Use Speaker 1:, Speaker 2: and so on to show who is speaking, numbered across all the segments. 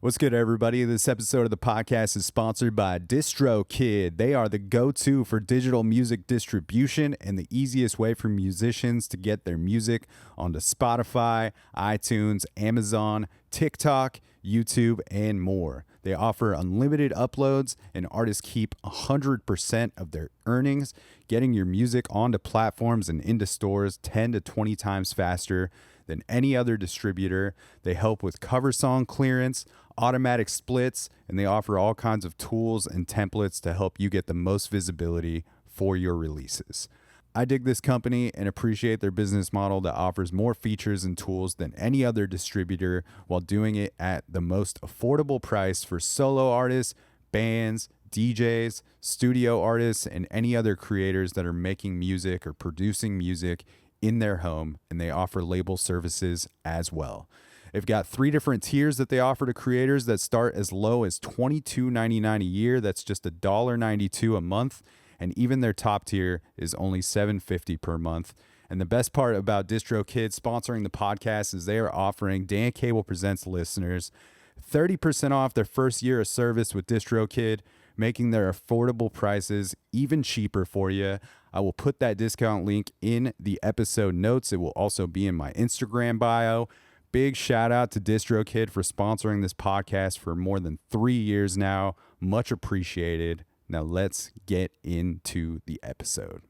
Speaker 1: What's good, everybody? This episode of the podcast is sponsored by DistroKid. They are the go-to for digital music distribution and the easiest way for musicians to get their music onto Spotify, iTunes, Amazon, TikTok, YouTube, and more. They offer unlimited uploads, and artists keep 100% of their earnings, getting your music onto platforms and into stores 10 to 20 times faster than any other distributor. They help with cover song clearance, automatic splits, and they offer all kinds of tools and templates to help you get the most visibility for your releases. I dig this company and appreciate their business model that offers more features and tools than any other distributor while doing it at the most affordable price for solo artists, bands, DJs, studio artists, and any other creators that are making music or producing music in their home, and they offer label services as well. They've got 3 different tiers that they offer to creators that start as low as $22.99 a year. That's just $1.92 a month. And even their top tier is only $7.50 per month. And the best part about DistroKid sponsoring the podcast is they are offering Dan Cable Presents listeners 30% off their first year of service with DistroKid, making their affordable prices even cheaper for you. I will put that discount link in the episode notes. It will also be in my Instagram bio. Big shout out to DistroKid for sponsoring this podcast for more than 3 years now. Much appreciated. Now let's get into the episode.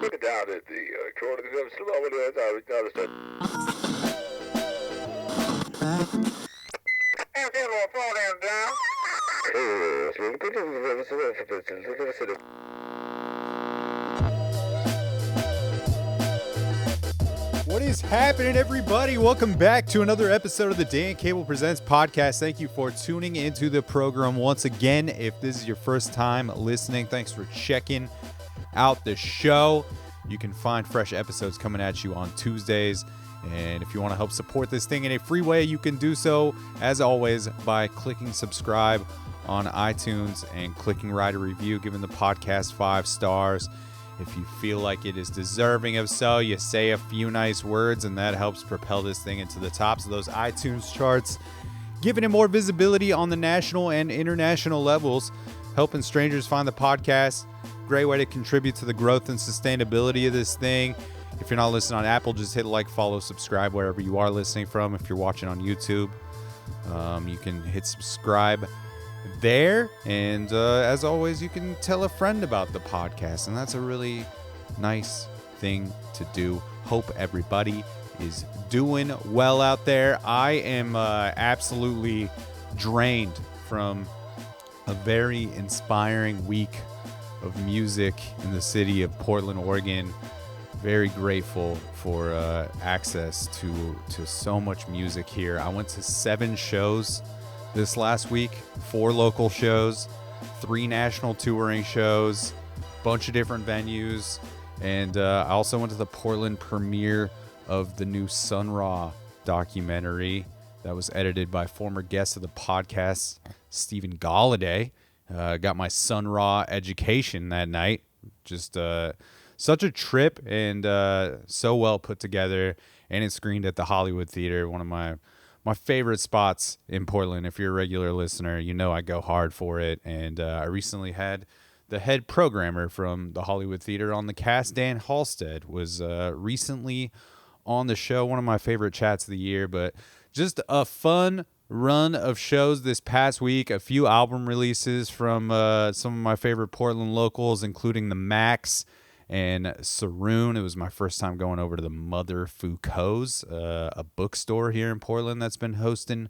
Speaker 2: Looking down at the corner of the
Speaker 1: What is happening, everybody? Welcome back to another episode of the Dan Cable Presents podcast. Thank you for tuning into the program once again. If this is your first time listening, thanks for checking out the show. You can find fresh episodes coming at you on Tuesdays. And if you want to help support this thing in a free way, you can do so, as always, by clicking subscribe on iTunes and clicking write a review, giving the podcast 5 stars. If you feel like it is deserving of so, you say a few nice words, and that helps propel this thing into the tops of those iTunes charts, giving it more visibility on the national and international levels, helping strangers find the podcast. Great way to contribute to the growth and sustainability of this thing. If you're not listening on Apple, just hit like, follow, subscribe wherever you are listening from. If you're watching on YouTube, you can hit subscribe there, and as always, you can tell a friend about the podcast, and that's a really nice thing to do. Hope everybody is doing well out there. I am absolutely drained from a very inspiring week of music in the city of Portland, Oregon. Very grateful for access to so much music here. I went to 7 shows this last week, 4 local shows, 3 national touring shows, bunch of different venues, and I also went to the Portland premiere of the new Sun Ra documentary that was edited by former guest of the podcast, Stephen Galladay. Got my Sun Ra education that night. Just such a trip, and so well put together, and it screened at the Hollywood Theater, one of my favorite spots in Portland. If you're a regular listener, you know I go hard for it. And I recently had the head programmer from the Hollywood Theater on the cast, Dan Halstead, was recently on the show. One of my favorite chats of the year, but just a fun run of shows this past week. A few album releases from some of my favorite Portland locals, including the Max and Saroon. It was my first time going over to the Mother Foucault's, a bookstore here in Portland that's been hosting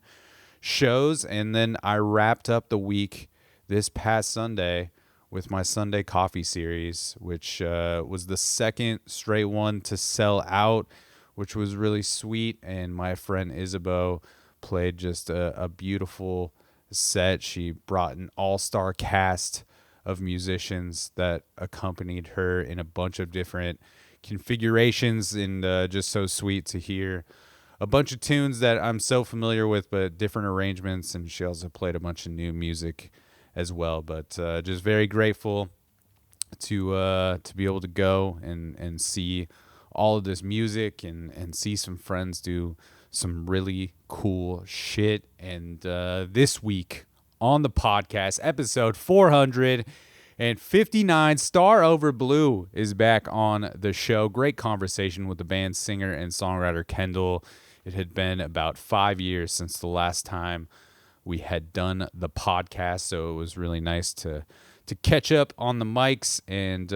Speaker 1: shows. And then I wrapped up the week this past Sunday with my Sunday Coffee series, which was the second straight one to sell out, which was really sweet. And my friend Isabeau played just a beautiful set. She brought an all-star cast of musicians that accompanied her in a bunch of different configurations, and just so sweet to hear a bunch of tunes that I'm so familiar with, but different arrangements. And she also played a bunch of new music as well. But just very grateful to be able to go and see all of this music and see some friends do some really cool shit. And this week on the podcast, episode 459, Starover Blue is back on the show. Great conversation with the band's singer and songwriter Kendall. It had been about 5 years since the last time we had done the podcast, so it was really nice to catch up on the mics and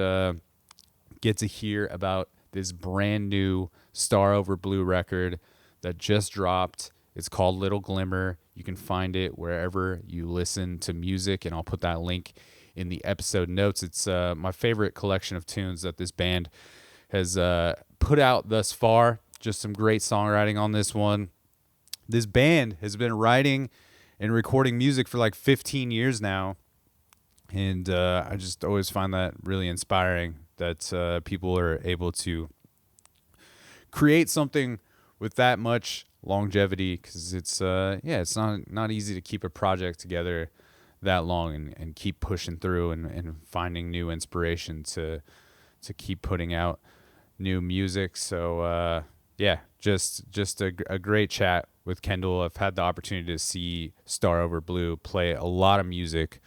Speaker 1: get to hear about this brand new Starover Blue record that just dropped. It's called Little Glimmer. You can find it wherever you listen to music, and I'll put that link in the episode notes. It's my favorite collection of tunes that this band has put out thus far. Just some great songwriting on this one. This band has been writing and recording music for like 15 years now, and I just always find that really inspiring that people are able to create something with that much longevity, because it's it's not easy to keep a project together that long and keep pushing through and finding new inspiration to keep putting out new music. So just a great chat with Kendall. I've had the opportunity to see Starover Blue play a lot of music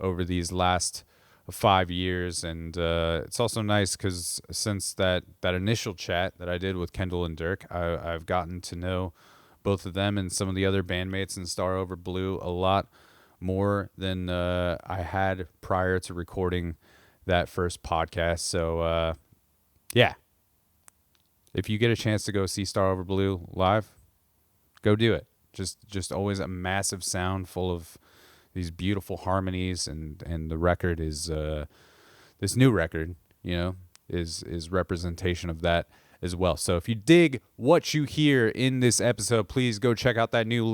Speaker 1: over these last 5 years, and it's also nice because since that initial chat that I did with Kendall and Dirk, I've gotten to know both of them and some of the other bandmates in Starover Blue a lot more than I had prior to recording that first podcast. So if you get a chance to go see Starover Blue live, go do it. Just always a massive sound full of these beautiful harmonies, and the record is this new record, is representation of that as well. So if you dig what you hear in this episode, please go check out that new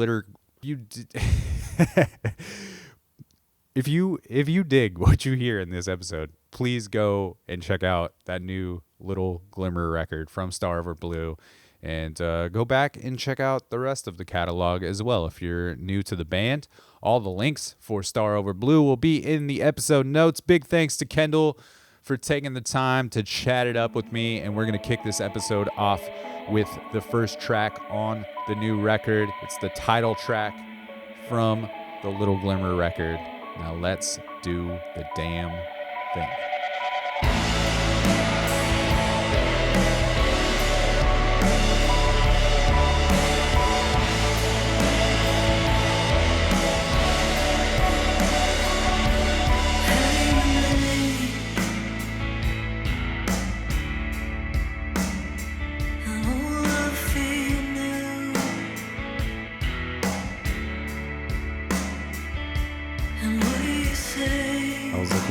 Speaker 1: If you dig what you hear in this episode, please go and check out that new Little Glimmer record from Starover Blue, and go back and check out the rest of the catalog as well if you're new to the band. All the links for Starover Blue will be in the episode notes. Big thanks to Kendall for taking the time to chat it up with me, and we're going to kick this episode off with the first track on the new record. It's the title track from the Little Glimmer record. Now let's do the damn thing.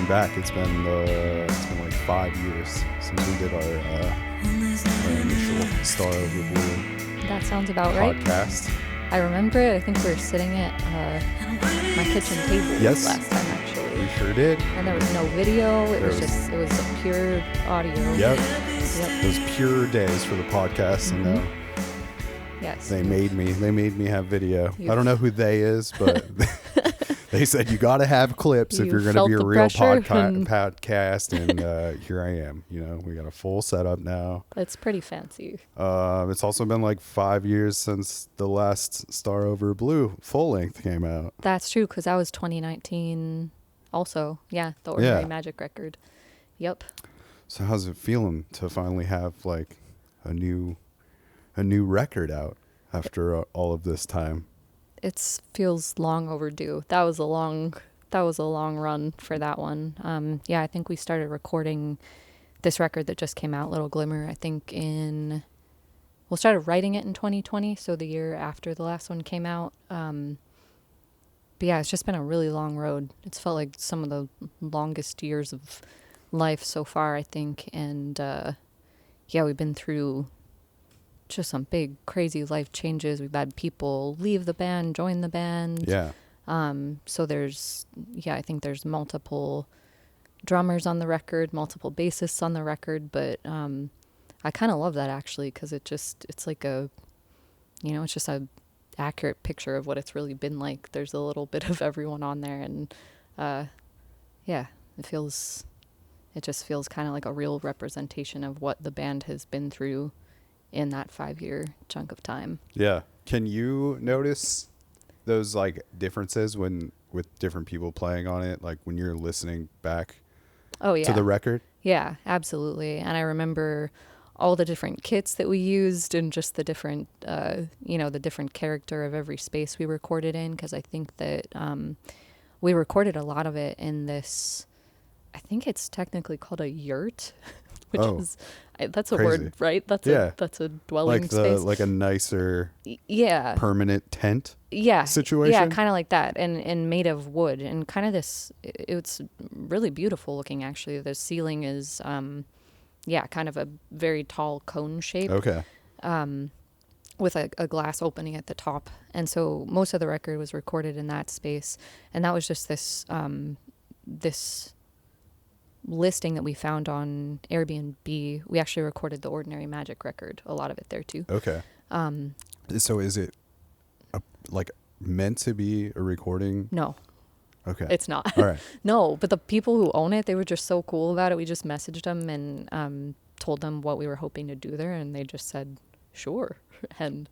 Speaker 1: Back, it's been like 5 years since we did our initial Starover Blue.
Speaker 3: That sounds about right.
Speaker 1: Podcast.
Speaker 3: I remember it. I think we were sitting at my kitchen table last time, actually.
Speaker 1: We sure did.
Speaker 3: And there was no video. It was pure audio.
Speaker 1: Yep. Those pure days for the podcast,
Speaker 3: mm-hmm. Yes.
Speaker 1: They made me have video. I don't know who they is, but they said you got to have clips if you're going to be a real podcast, and here I am. We got a full setup now.
Speaker 3: It's pretty fancy.
Speaker 1: It's also been like 5 years since the last Starover Blue full length came out.
Speaker 3: That's true, because that was 2019 also. Yeah, the Ordinary Magic record. Yep.
Speaker 1: So how's it feeling to finally have like a new record out after all of this time?
Speaker 3: It feels long overdue. That was a long run for that one. I think we started recording this record that just came out, Little Glimmer, I think we'll started writing it in 2020, so the year after the last one came out. But yeah, it's just been a really long road. It's felt like some of the longest years of life so far, I think. And we've been through just some big, crazy life changes. We've had people leave the band, join the band.
Speaker 1: Yeah.
Speaker 3: So I think there's multiple drummers on the record, multiple bassists on the record, but I kind of love that actually, because it's just a accurate picture of what it's really been like. There's a little bit of everyone on there, and it just feels kind of like a real representation of what the band has been through in that 5-year chunk of time.
Speaker 1: Yeah. Can you notice those like differences when with different people playing on it, like when you're listening back
Speaker 3: Oh yeah.
Speaker 1: to the record?
Speaker 3: Yeah, absolutely. And I remember all the different kits that we used and just the different, the different character of every space we recorded in. Because I think that we recorded a lot of it in this, I think it's technically called a yurt, which is, that's a
Speaker 1: crazy
Speaker 3: word, right? That's a dwelling
Speaker 1: like
Speaker 3: space.
Speaker 1: Like a nicer
Speaker 3: yeah.
Speaker 1: permanent tent
Speaker 3: Yeah.
Speaker 1: situation?
Speaker 3: Yeah, kind of like that. And made of wood. And kind of this, it's really beautiful looking, actually. The ceiling is, kind of a very tall cone shape.
Speaker 1: Okay.
Speaker 3: With a glass opening at the top. And so most of the record was recorded in that space. And that was just this this listing that we found on Airbnb. We actually recorded the Ordinary Magic record, a lot of it there too.
Speaker 1: Okay. So is it like meant to be a recording?
Speaker 3: No.
Speaker 1: Okay.
Speaker 3: It's not.
Speaker 1: All right.
Speaker 3: No, but the people who own it, they were just so cool about it. We just messaged them and told them what we were hoping to do there, and they just said, sure. And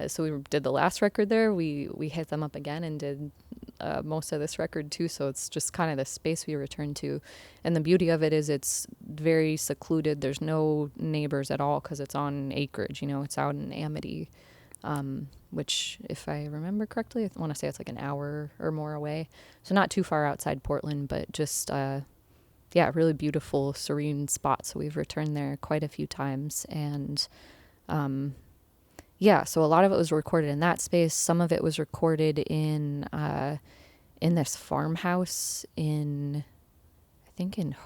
Speaker 3: so we did the last record there. We hit them up again and did most of this record too. So it's just kind of the space we returned to. And the beauty of it is it's very secluded. There's no neighbors at all because it's on acreage. It's out in Amity, which, if I remember correctly, I want to say it's like an hour or more away. So not too far outside Portland, but just, really beautiful, serene spot. So we've returned there quite a few times. And, so a lot of it was recorded in that space. Some of it was recorded in this farmhouse in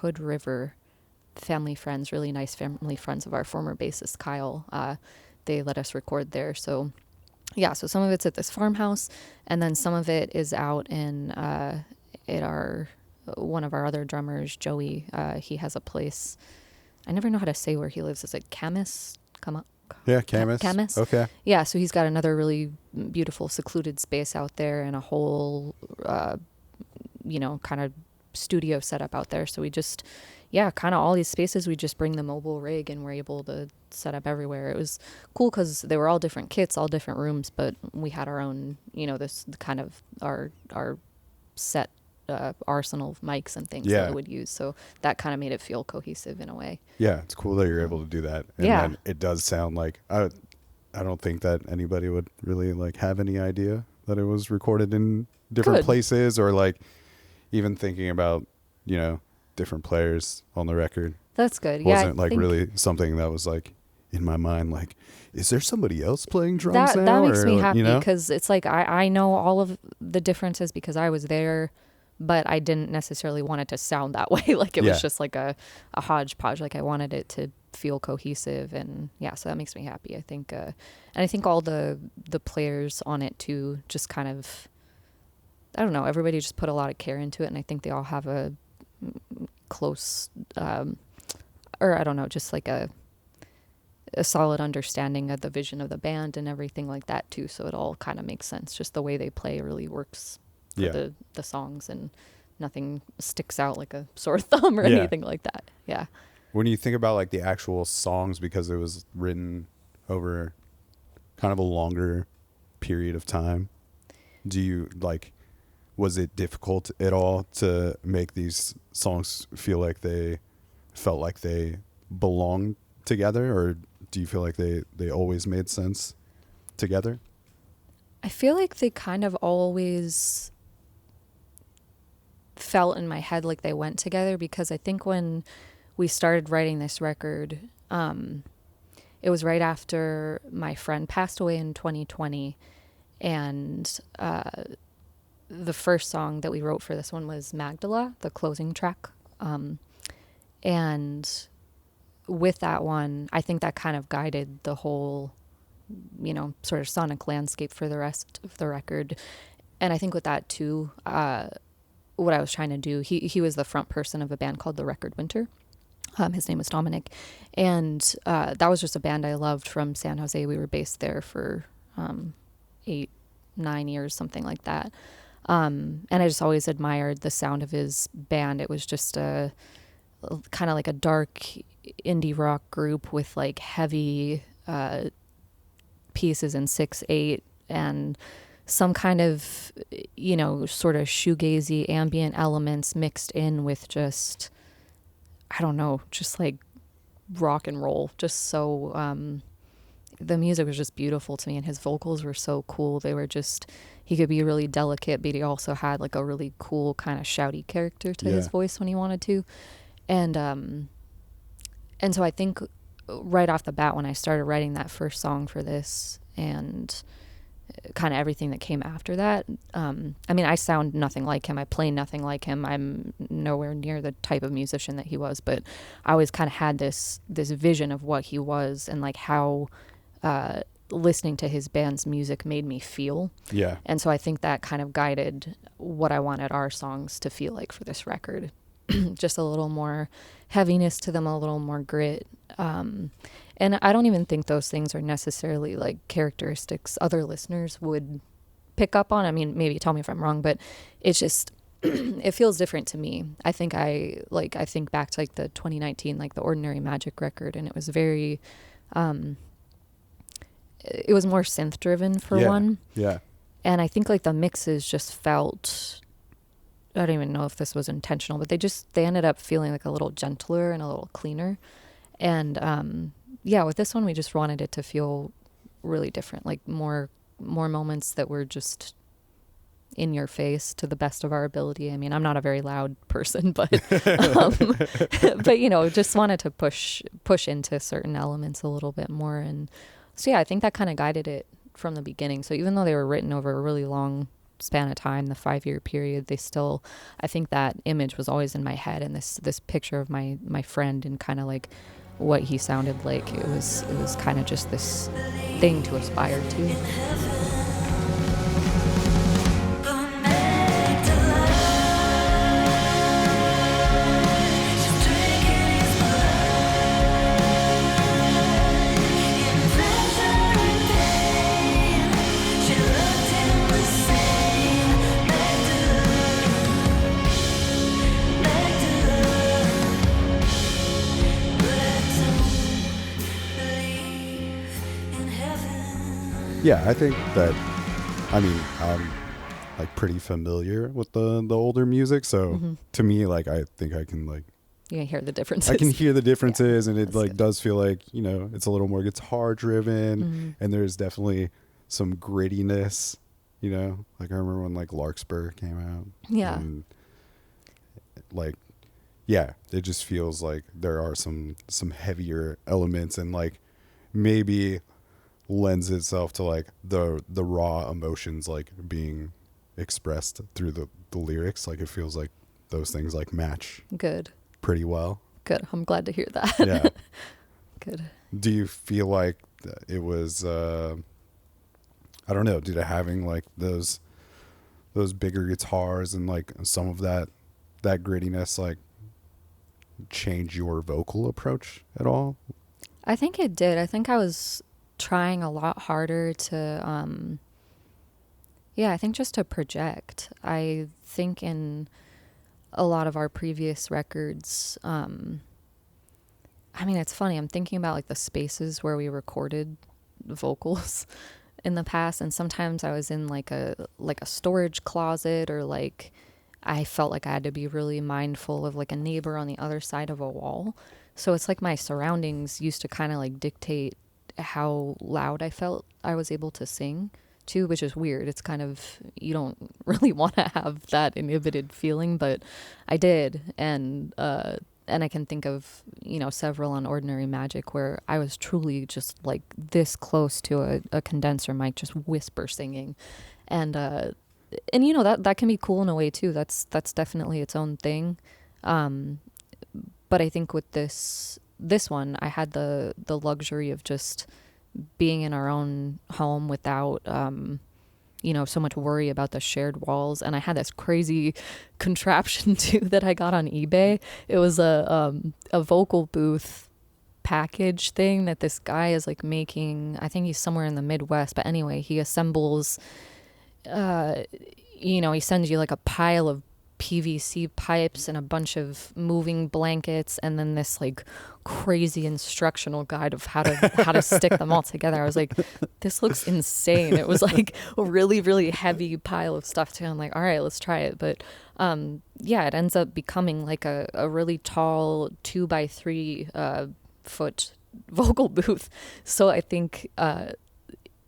Speaker 3: Hood River. Really nice family friends of our former bassist, Kyle. They let us record there. So some of it's at this farmhouse, and then some of it is out in one of our other drummers, Joey. He has a place. I never know how to say where he lives. Is it Camas?
Speaker 1: Yeah, Camas.
Speaker 3: Camas.
Speaker 1: Okay.
Speaker 3: Yeah, so he's got another really beautiful secluded space out there and a whole, kind of studio setup out there. So we just, kind of all these spaces, we just bring the mobile rig and we're able to set up everywhere. It was cool because they were all different kits, all different rooms, but we had our own, this kind of our set arsenal of mics and things that we would use. So that kind of made it feel cohesive in a way.
Speaker 1: Yeah, it's cool that you're able to do that. And then it does sound like, I don't think that anybody would really like have any idea that it was recorded in different places, or like even thinking about, different players on the record.
Speaker 3: That's good.
Speaker 1: Wasn't really something that was like in my mind, like, is there somebody else playing drums now?
Speaker 3: That makes me happy because it's like I know all of the differences because I was there, but I didn't necessarily want it to sound that way. Like it was just like a hodgepodge. Like I wanted it to feel cohesive, and so that makes me happy. I think, and I think all the players on it too, just kind of, I don't know, everybody just put a lot of care into it, and I think they all have a close, or I don't know, just like a solid understanding of the vision of the band and everything like that too. So it all kind of makes sense. Just the way they play really works for the songs, and nothing sticks out like a sore thumb or anything like that. Yeah.
Speaker 1: When you think about like the actual songs, because it was written over kind of a longer period of time, do you like, was it difficult at all to make these songs feel like they felt like they belonged together, or do you feel like they always made sense together?
Speaker 3: I feel like they kind of always felt in my head like they went together, because I think when we started writing this record, it was right after my friend passed away in 2020, and the first song that we wrote for this one was Magdala, the closing track, and with that one, I think that kind of guided the whole, sort of sonic landscape for the rest of the record. And I think with that too, what I was trying to do, he was the front person of a band called The Record Winter. His name was Dominic. And that was just a band I loved from San Jose. We were based there for 8-9 years, something like that. And I just always admired the sound of his band. It was just a kind of like a dark indie rock group with like heavy pieces in 6/8 and some kind of, you know, sort of shoegazy ambient elements mixed in with just, I don't know, just like rock and roll. Just so, the music was just beautiful to me, and his vocals were so cool. They were just, he could be really delicate, but he also had like a really cool kind of shouty character to his voice when he wanted to. And so I think right off the bat, when I started writing that first song for this and kind of everything that came after that, I mean, I sound nothing like him. I play nothing like him. I'm nowhere near the type of musician that he was, but I always kind of had this vision of what he was and like how listening to his band's music made me feel.
Speaker 1: Yeah.
Speaker 3: And so I think that kind of guided what I wanted our songs to feel like for this record. Just a little more heaviness to them, a little more grit. And I don't even think those things are necessarily like characteristics other listeners would pick up on. I mean, maybe tell me if I'm wrong, but it's just, it feels different to me. I think I think back to like the 2019, like the Ordinary Magic record, and it was very, it was more synth driven for one.
Speaker 1: Yeah.
Speaker 3: And I think like the mixes just felt, I don't even know if this was intentional, but they ended up feeling like a little gentler and a little cleaner. And yeah, with this one, we just wanted it to feel really different, like more moments that were just in your face to the best of our ability. I mean, I'm not a very loud person, but but you know, just wanted to push into certain elements a little bit more. And so yeah, I think that kind of guided it from the beginning. So even though they were written over a really long span of time, the 5-year period, they still, I think that image was always in my head, and this picture of my friend and kind of like what he sounded like, it was kind of just this thing to aspire to.
Speaker 4: Yeah, I think that, I mean, I'm like pretty familiar with the older music, so to me, like, I think I can like,
Speaker 3: you can hear the differences.
Speaker 4: I can hear the differences, and it like
Speaker 3: good.
Speaker 4: does feel like, you know, it's a little more guitar driven, and there's definitely some grittiness, you know, like I remember when like Larkspur came out.
Speaker 3: Yeah.
Speaker 4: And, like, yeah, it just feels like there are some heavier elements, and like maybe lends itself to like the raw emotions like being expressed through the lyrics. Like it feels like those things like match
Speaker 3: Good.
Speaker 4: pretty well.
Speaker 3: Good. I'm glad to hear that.
Speaker 4: Yeah.
Speaker 3: Good.
Speaker 4: Do you feel like it was I don't know, did it having like those bigger guitars and like some of that grittiness like change your vocal approach at all?
Speaker 3: I think it did. I think I was trying a lot harder to I think just to project. I think in a lot of our previous records, I mean, it's funny, I'm thinking about like the spaces where we recorded vocals in the past, and sometimes I was in like a storage closet, or like I felt like I had to be really mindful of like a neighbor on the other side of a wall. So it's like my surroundings used to kind of like dictate how loud I felt I was able to sing too, which is weird. It's kind of, you don't really want to have that inhibited feeling, but I did. And I can think of, you know, several on Ordinary Magic where I was truly just like this close to a condenser mic, just whisper singing. And you know, that can be cool in a way too. That's definitely its own thing. But I think with this one, I had the luxury of just being in our own home without, you know, so much worry about the shared walls. And I had this crazy contraption too that I got on eBay. It was a vocal booth package thing that this guy is like making. I think he's somewhere in the Midwest, but anyway, he assembles, you know, he sends you like a pile of PVC pipes and a bunch of moving blankets, and then this like crazy instructional guide of how to stick them all together. I was like, this looks insane. It was like a really, really heavy pile of stuff too. I'm like, all right, let's try it. But yeah, it ends up becoming like a really tall 2x3 foot vocal booth. So I think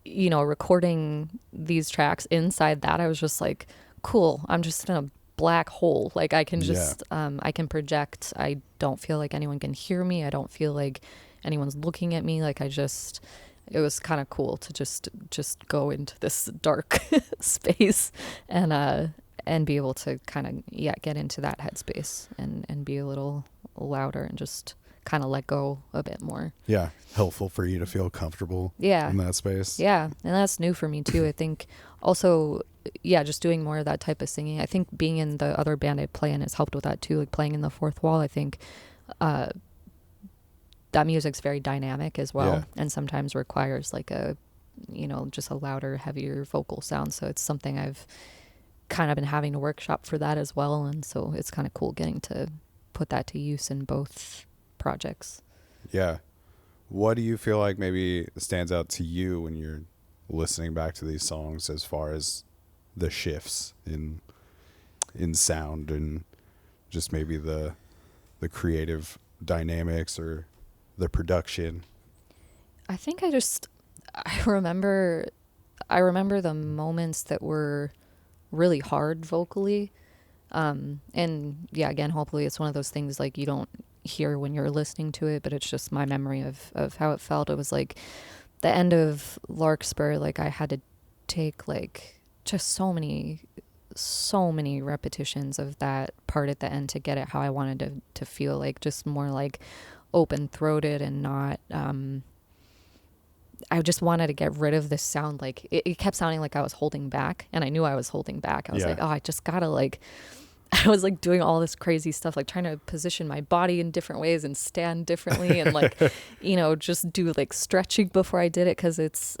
Speaker 3: recording these tracks inside that, I was just like, cool, I'm just in a black hole. Like I can just I can project. I don't feel like anyone can hear me. I don't feel like anyone's looking at me. Like it was kind of cool to just go into this dark space and be able to kind of get into that headspace and be a little louder and just kind of let go a bit more.
Speaker 4: Yeah, helpful for you to feel comfortable in that space.
Speaker 3: Yeah, and that's new for me too. I think also, just doing more of that type of singing. I think being in the other band I play in has helped with that too, like playing in the fourth wall. I think that music's very dynamic as well, and sometimes requires like a, just a louder, heavier vocal sound. So it's something I've kind of been having to workshop for that as well, and so it's kind of cool getting to put that to use in both projects.
Speaker 4: Yeah. What do you feel like maybe stands out to you when you're listening back to these songs as far as the shifts in sound and just maybe the creative dynamics or the production?
Speaker 3: I think I remember the moments that were really hard vocally. And yeah, again, hopefully it's one of those things like you don't hear when you're listening to it, but it's just my memory of how it felt. It was like the end of Larkspur, like I had to take like just so many repetitions of that part at the end to get it how I wanted to feel, like just more like open throated and not I just wanted to get rid of this sound. Like it kept sounding like I was holding back, and I knew I was holding back. I was like, oh, I just gotta like I was like doing all this crazy stuff, like trying to position my body in different ways and stand differently and like, just do like stretching before I did it. Cause it's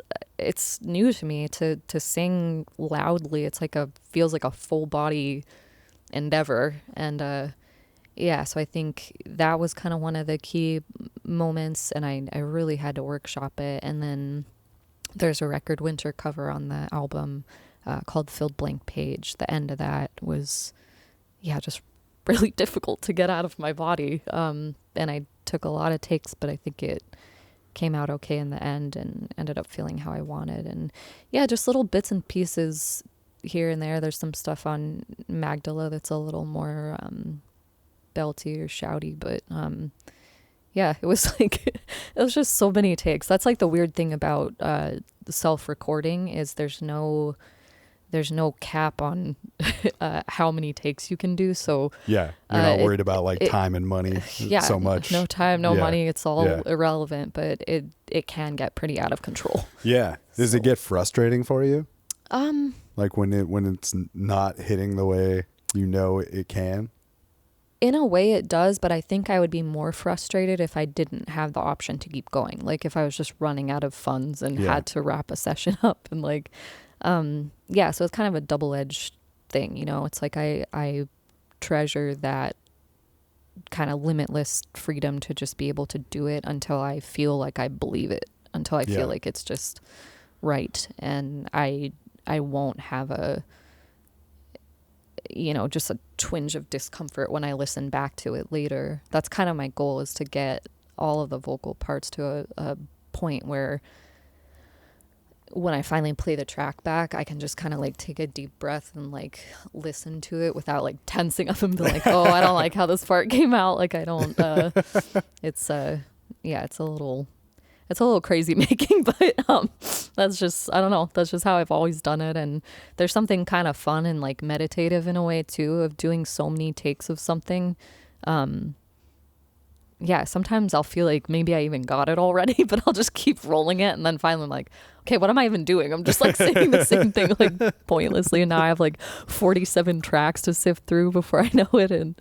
Speaker 3: new to me to sing loudly. It's like feels like a full body endeavor. And, so I think that was kind of one of the key moments, and I really had to workshop it. And then there's a record winter cover on the album, called Filled Blank Page. The end of that was, just really difficult to get out of my body. And I took a lot of takes, but I think it came out okay in the end and ended up feeling how I wanted. And just little bits and pieces here and there. There's some stuff on Magdala that's a little more belty or shouty, but it was like, it was just so many takes. That's like the weird thing about the self-recording is there's no cap on how many takes you can do. So
Speaker 4: you're not worried about like time and money so much.
Speaker 3: No time, no money. It's all irrelevant, but it can get pretty out of control.
Speaker 4: Yeah. Does it get frustrating for you? Like when it's not hitting the way it can?
Speaker 3: In a way it does, but I think I would be more frustrated if I didn't have the option to keep going. Like if I was just running out of funds and had to wrap a session up and like, so it's kind of a double-edged thing, it's like I treasure that kind of limitless freedom to just be able to do it until I feel like I believe it, until I feel like it's just right. And I won't have just a twinge of discomfort when I listen back to it later. That's kind of my goal, is to get all of the vocal parts to a point where when I finally play the track back, I can just kind of like take a deep breath and like listen to it without like tensing up and be like, oh, I don't like how this part came out. Like I don't, it's a little crazy making, but that's just, I don't know, that's just how I've always done it. And there's something kind of fun and like meditative in a way too, of doing so many takes of something. Sometimes I'll feel like maybe I even got it already, but I'll just keep rolling it. And then finally I'm like, okay, what am I even doing? I'm just like saying the same thing like pointlessly. And now I have like 47 tracks to sift through before I know it. And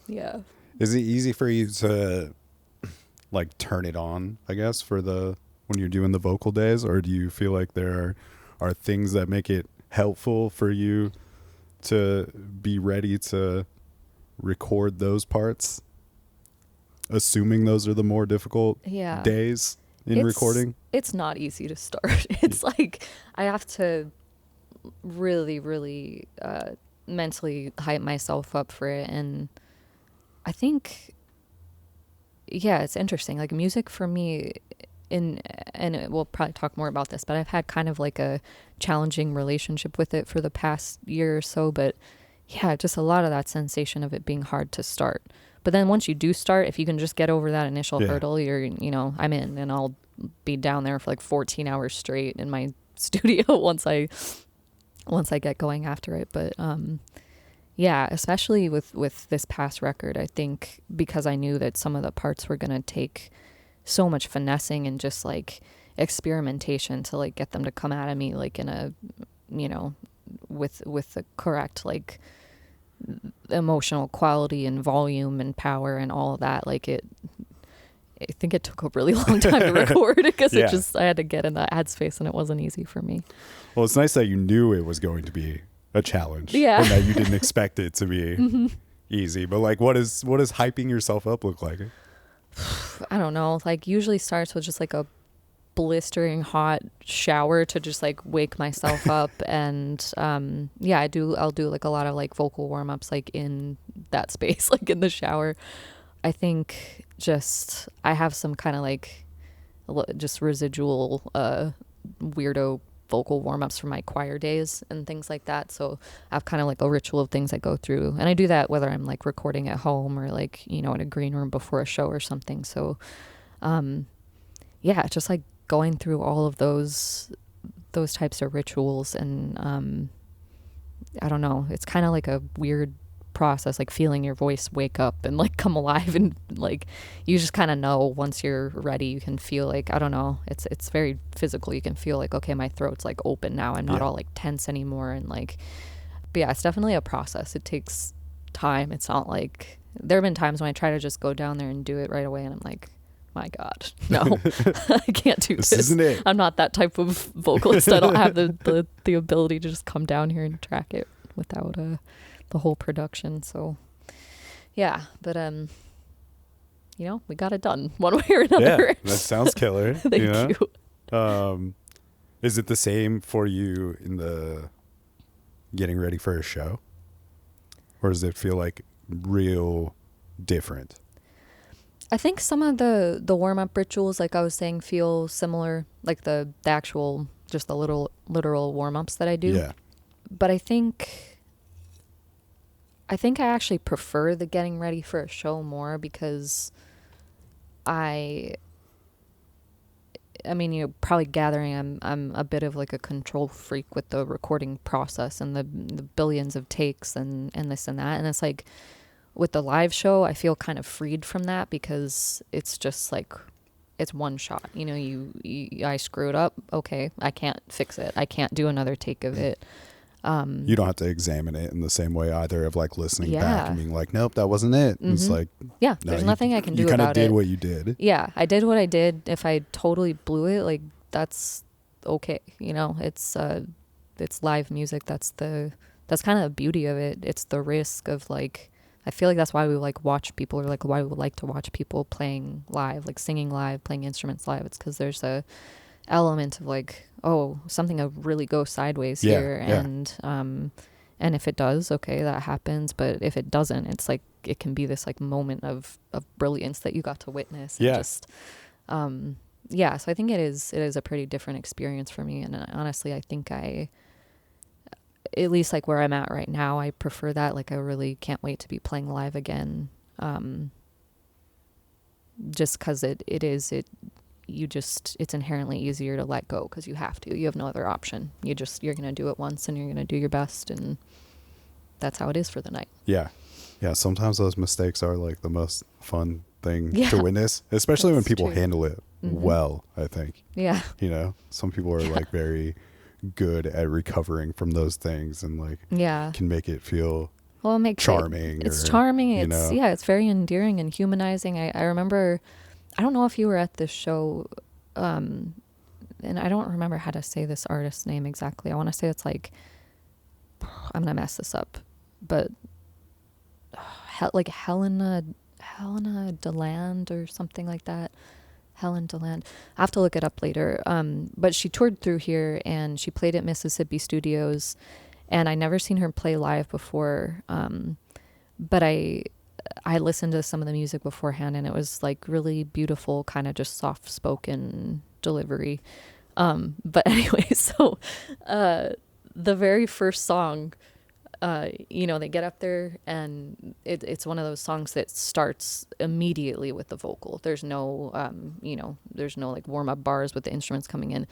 Speaker 3: yeah.
Speaker 4: Is it easy for you to like turn it on, I guess, when you're doing the vocal days? Or do you feel like there are things that make it helpful for you to be ready to record those parts, assuming those are the more difficult days in recording?
Speaker 3: It's not easy to start. It's like I have to really, really mentally hype myself up for it. And I think, it's interesting. Like music for me, and we'll probably talk more about this, but I've had kind of like a challenging relationship with it for the past year or so. But yeah, just a lot of that sensation of it being hard to start. But then once you do start, if you can just get over that initial hurdle, I'm in, and I'll be down there for like 14 hours straight in my studio once I get going after it. But especially with this past record, I think because I knew that some of the parts were going to take so much finessing and just like experimentation to like get them to come out of me like in a, with the correct like emotional quality and volume and power and all of that. Like I think it took a really long time to record because I had to get in that headspace, and it wasn't easy for me.
Speaker 4: Well, it's nice that you knew it was going to be a challenge,
Speaker 3: and
Speaker 4: that you didn't expect it to be easy. But like, what is hyping yourself up look like?
Speaker 3: I don't know. Like usually starts with just like a blistering hot shower to just like wake myself up, and I'll do like a lot of like vocal warm-ups like in that space, like in the shower. I think just I have some kind of like just residual weirdo vocal warm-ups from my choir days and things like that, so I have kind of like a ritual of things I go through, and I do that whether I'm like recording at home or like in a green room before a show or something. So just like going through all of those types of rituals, and I don't know, it's kind of like a weird process, like feeling your voice wake up and like come alive, and like you just kind of know once you're ready. You can feel like, I don't know, it's very physical. You can feel like, okay, my throat's like open now, I'm not all like tense anymore, and like, but it's definitely a process. It takes time. It's not like, there have been times when I try to just go down there and do it right away, and I'm like, my God, no, I can't do this.
Speaker 4: Isn't it?
Speaker 3: I'm not that type of vocalist. I don't have the ability to just come down here and track it without the whole production. So but we got it done one way or another.
Speaker 4: Yeah, that sounds killer.
Speaker 3: Thank you.
Speaker 4: Is it the same for you in the getting ready for a show, or does it feel like real different?
Speaker 3: I think some of the warm-up rituals, like I was saying, feel similar, like the actual, just the literal warm-ups that I do.
Speaker 4: Yeah.
Speaker 3: But I think I actually prefer the getting ready for a show more, because I mean, you're probably gathering I'm a bit of like a control freak with the recording process and the billions of takes and this and that. And it's like, with the live show, I feel kind of freed from that, because it's just like, it's one shot. I screwed up. Okay, I can't fix it. I can't do another take of it.
Speaker 4: You don't have to examine it in the same way either, of like listening back and being like, nope, that wasn't it. Mm-hmm. It's like,
Speaker 3: there's nothing I can do
Speaker 4: about it. You
Speaker 3: kind of
Speaker 4: did what you did.
Speaker 3: Yeah, I did what I did. If I totally blew it, like, that's okay. It's live music. That's kind of the beauty of it. It's the risk of like, I feel like that's why we like watch people, or like why we would like to watch people playing live, like singing live, playing instruments live. It's because there's a element of like, oh, something will really go sideways here. And if it does, okay, that happens. But if it doesn't, it's like, it can be this like moment of brilliance that you got to witness. And just, so I think it is a pretty different experience for me. And honestly, I think at least like where I'm at right now, I prefer that. Like, I really can't wait to be playing live again. Just cause it's inherently easier to let go, cause you have have no other option. You're going to do it once, and you're going to do your best. And that's how it is for the night. Yeah.
Speaker 4: Yeah. Sometimes those mistakes are like the most fun thing to witness, especially when people handle it well, I think. Yeah. Some people are like very good at recovering from those things, and like can make it feel charming.
Speaker 3: It's charming. It's very endearing and humanizing. I remember, I don't know if you were at this show, and I don't remember how to say this artist's name exactly. I want to say it's like I'm gonna mess this up, but like Helena DeLand or something like that. Helen DeLand. I have to look it up later. But she toured through here and she played at Mississippi Studios, and I never seen her play live before. But I listened to some of the music beforehand, and it was like really beautiful, kind of just soft spoken delivery. But anyway, so the very first song, they get up there and it's one of those songs that starts immediately with the vocal. There's no, there's no like warm up bars with the instruments coming in.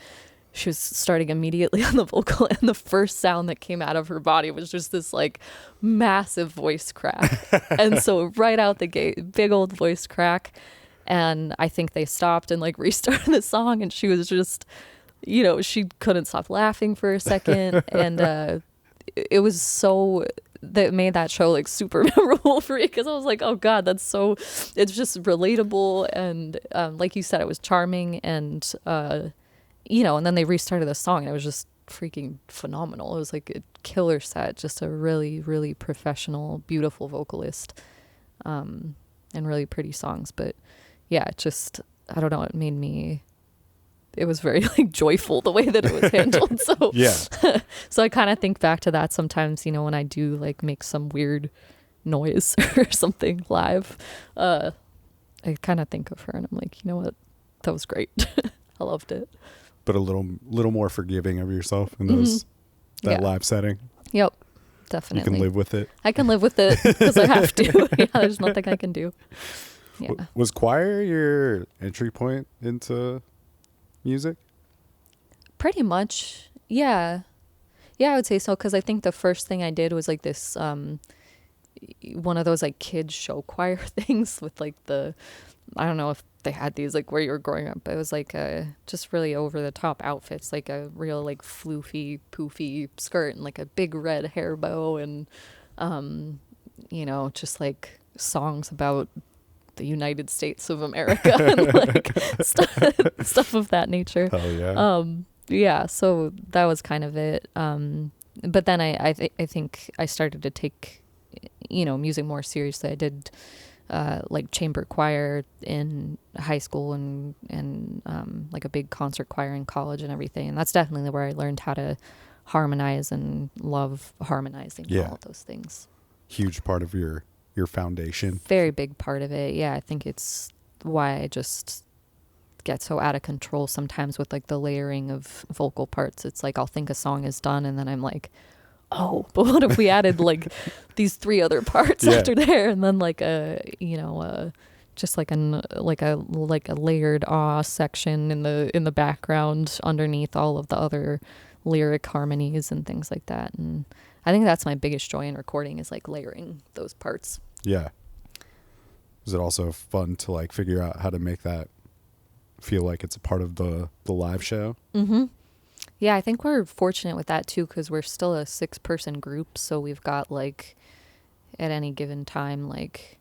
Speaker 3: She was starting immediately on the vocal, and the first sound that came out of her body was just this like massive voice crack. And so right out the gate, big old voice crack. And I think they stopped and like restarted the song, and she was just, she couldn't stop laughing for a second. And, it was so that made that show like super memorable for me, because I was like, oh god, it's just relatable, and like you said, it was charming, and and then they restarted the song and it was just freaking phenomenal. It was like a killer set, just a really, really professional, beautiful vocalist, and really pretty songs. But yeah, it just, I don't know, it was very like joyful the way that it was handled. So
Speaker 4: yeah.
Speaker 3: So I kind of think back to that sometimes, when I do like make some weird noise or something live. I kind of think of her and I'm like, you know what? That was great. I loved it.
Speaker 4: But a little more forgiving of yourself in that live setting.
Speaker 3: Yep, definitely.
Speaker 4: You can live with it.
Speaker 3: I can live with it because I have to. Yeah, there's nothing I can do. Yeah.
Speaker 4: Was choir your entry point into music?
Speaker 3: Pretty much. Yeah, I would say so, because I think the first thing I did was like this one of those like kids show choir things with like I don't know if they had these like where you were growing up, but it was like just really over the top outfits, like a real like floofy poofy skirt and like a big red hair bow, and just like songs about the United States of America and like stuff of that nature.
Speaker 4: Oh yeah.
Speaker 3: Yeah, so that was kind of it. But then I think I started to take music more seriously. I did like chamber choir in high school and like a big concert choir in college and everything, and that's definitely where I learned how to harmonize and love harmonizing and all of those things.
Speaker 4: Huge part of your foundation.
Speaker 3: Very big part of it. Yeah, I think it's why I just get so out of control sometimes with like the layering of vocal parts. It's like I'll think a song is done and then I'm like, oh, but what if we added like these 3 other parts after there, and then like just like a layered section in the background underneath all of the other lyric harmonies and things like that. And I think that's my biggest joy in recording, is like layering those parts.
Speaker 4: Yeah. Is it also fun to like figure out how to make that feel like it's a part of the live show?
Speaker 3: Mm-hmm. Yeah, I think we're fortunate with that too, because we're still a 6-person group. So we've got like at any given time, like,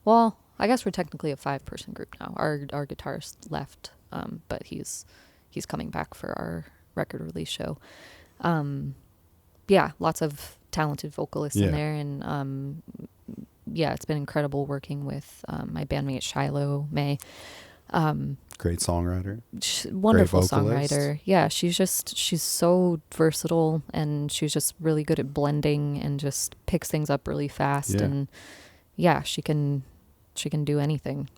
Speaker 3: well, I guess we're technically a 5-person group now. Our guitarist left, but he's coming back for our record release show. Yeah, lots of talented vocalists in there, and yeah, it's been incredible working with my bandmate Shiloh May.
Speaker 4: Great songwriter.
Speaker 3: Wonderful
Speaker 4: Great
Speaker 3: songwriter. Yeah, she's so versatile, and she's just really good at blending and just picks things up really fast. And yeah, she can do anything.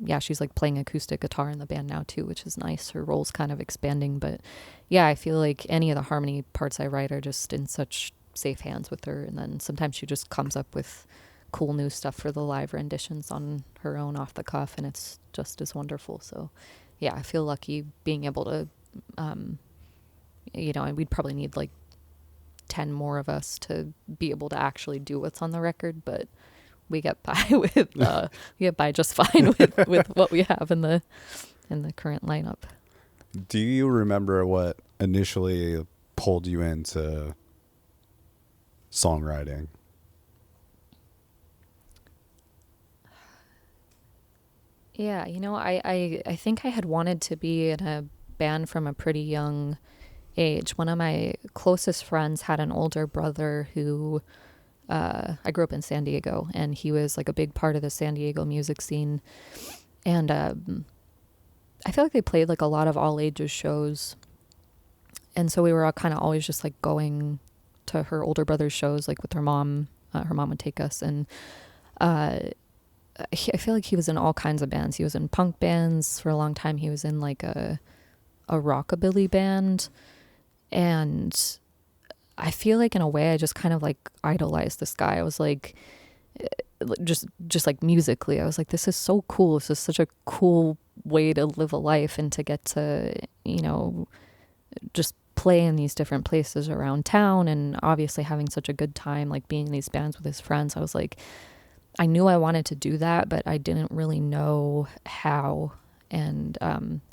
Speaker 3: Yeah, she's like playing acoustic guitar in the band now too, which is nice. Her role's kind of expanding, but yeah, I feel like any of the harmony parts I write are just in such safe hands with her. And then sometimes she just comes up with cool new stuff for the live renditions on her own off the cuff, and it's just as wonderful. So yeah, I feel lucky being able to, and we'd probably need like 10 more of us to be able to actually do what's on the record, but we get by with we get by just fine with what we have in the current lineup.
Speaker 4: Do you remember what initially pulled you into songwriting?
Speaker 3: Yeah, I think I had wanted to be in a band from a pretty young age. One of my closest friends had an older brother who, I grew up in San Diego, and he was like a big part of the San Diego music scene. And I feel like they played like a lot of all ages shows. And so we were all kind of always just like going to her older brother's shows, like with her mom. Her mom would take us. And I feel like he was in all kinds of bands. He was in punk bands for a long time. He was in like a rockabilly band. And I feel like in a way I just kind of like idolized this guy. I was like, just like musically, I was like, this is so cool. This is such a cool way to live a life and to get to, you know, just play in these different places around town, and obviously having such a good time, like being in these bands with his friends. I was like, I knew I wanted to do that, but I didn't really know how. And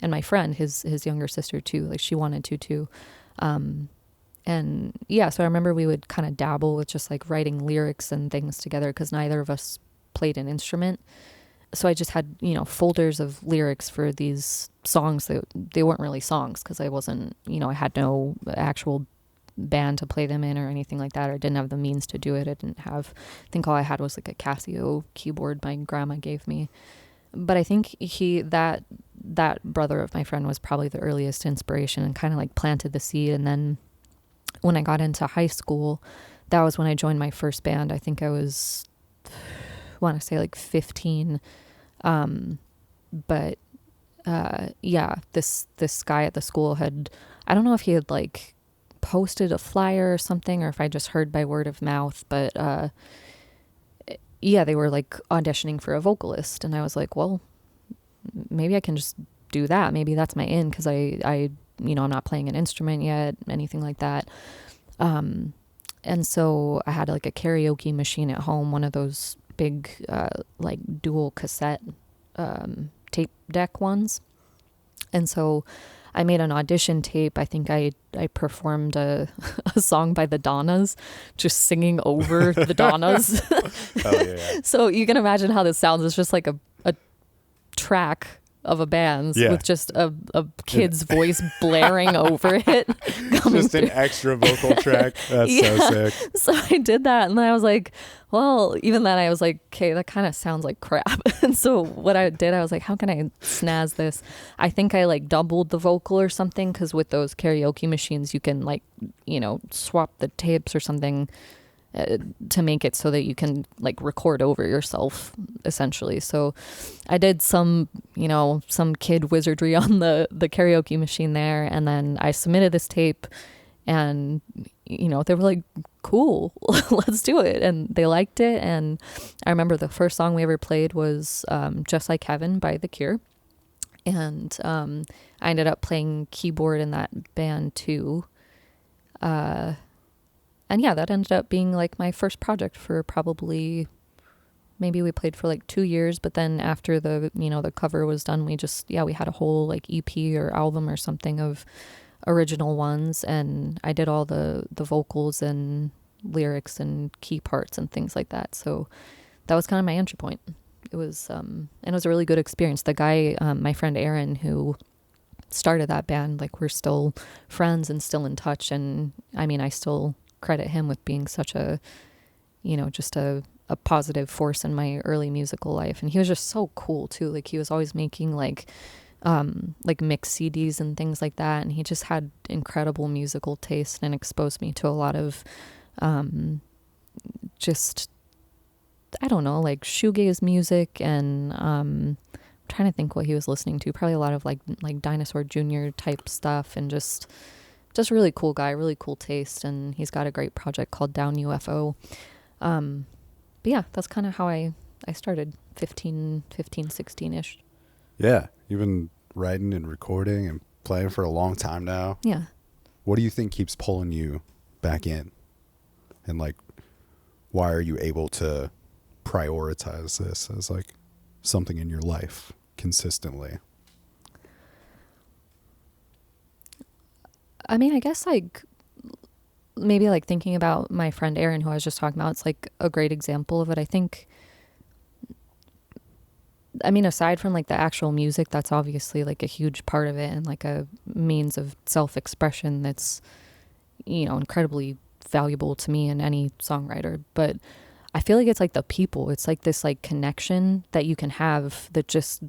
Speaker 3: my friend, his younger sister too, like she wanted to too. And yeah, so I remember we would kind of dabble with just like writing lyrics and things together, because neither of us played an instrument. So I just had, you know, folders of lyrics for these songs that they weren't really songs, because I wasn't, you know, I had no actual band to play them in or anything like that, or didn't have the means to do it. I didn't have, I think all I had was like a Casio keyboard my grandma gave me. But I think that brother of my friend was probably the earliest inspiration and kind of like planted the seed. And then when I got into high school, that was when I joined my first band. I think I was, I want to say like 15. But yeah, this guy at the school had, I don't know if he had like posted a flyer or something, or if I just heard by word of mouth, but yeah, they were like auditioning for a vocalist, and I was like, well, maybe I can just do that. Maybe that's my in, because I you know, I'm not playing an instrument yet, anything like that. And so I had like a karaoke machine at home, one of those big like dual cassette tape deck ones. And so I made an audition tape. I think I performed a song by the Donnas, just singing over the Donnas.
Speaker 4: Oh, yeah.
Speaker 3: So you can imagine how this sounds. It's just like a track of a band with just a kid's voice blaring over it.
Speaker 4: Just an extra vocal track. That's so sick.
Speaker 3: So I did that, and then I was like, well, even then I was like, okay, that kind of sounds like crap. And so what I did, I was like, how can I snazz this? I think I like doubled the vocal or something, because with those karaoke machines you can like, you know, swap the tapes or something to make it so that you can like record over yourself, essentially. So I did some, you know, some kid wizardry on the karaoke machine there, and then I submitted this tape, and you know, they were like, cool, let's do it. And they liked it. And I remember the first song we ever played was Just Like Heaven by The Cure. And I ended up playing keyboard in that band too. And yeah, that ended up being like my first project for probably, maybe we played for like 2 years, but then after the, you know, the cover was done, we had a whole like EP or album or something of original ones. And I did all the vocals and lyrics and key parts and things like that. So that was kind of my entry point. It was, and it was a really good experience. The guy, my friend Aaron, who started that band, like we're still friends and still in touch. And I mean, I still credit him with being such a, you know, just a positive force in my early musical life. And he was just so cool too. Like he was always making like mix CDs and things like that. And he just had incredible musical taste and exposed me to a lot of, just, I don't know, like shoegaze music. And, I'm trying to think what he was listening to. Probably a lot of like Dinosaur Jr. type stuff, and just really cool guy, really cool taste. And he's got a great project called Down UFO. But yeah, that's kind of how I started 15, 16-ish.
Speaker 4: Yeah. You've been writing and recording and playing for a long time now.
Speaker 3: Yeah.
Speaker 4: What do you think keeps pulling you back in? And like, why are you able to prioritize this as like something in your life consistently?
Speaker 3: I mean, I guess like maybe like thinking about my friend Aaron, who I was just talking about, it's like a great example of it. I think I mean, aside from like the actual music, that's obviously like a huge part of it and like a means of self-expression that's, incredibly valuable to me and any songwriter. But I feel like it's like the people, it's like this like connection that you can have that just,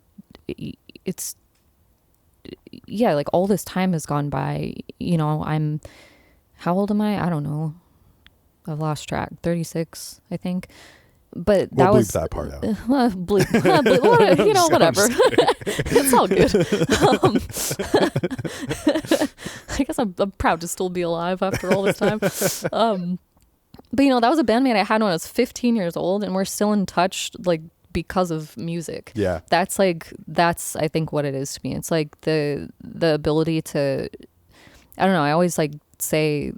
Speaker 3: it's, yeah, like all this time has gone by, how old am I? I don't know. I've lost track. 36, I think. But
Speaker 4: We'll
Speaker 3: that was
Speaker 4: that part out.
Speaker 3: Whatever. It's all good. I guess I'm proud to still be alive after all this time. But that was a bandmate I had when I was 15 years old, and we're still in touch, like, because of music.
Speaker 4: Yeah.
Speaker 3: That's I think what it is to me. It's like the ability to, I don't know, I always like say,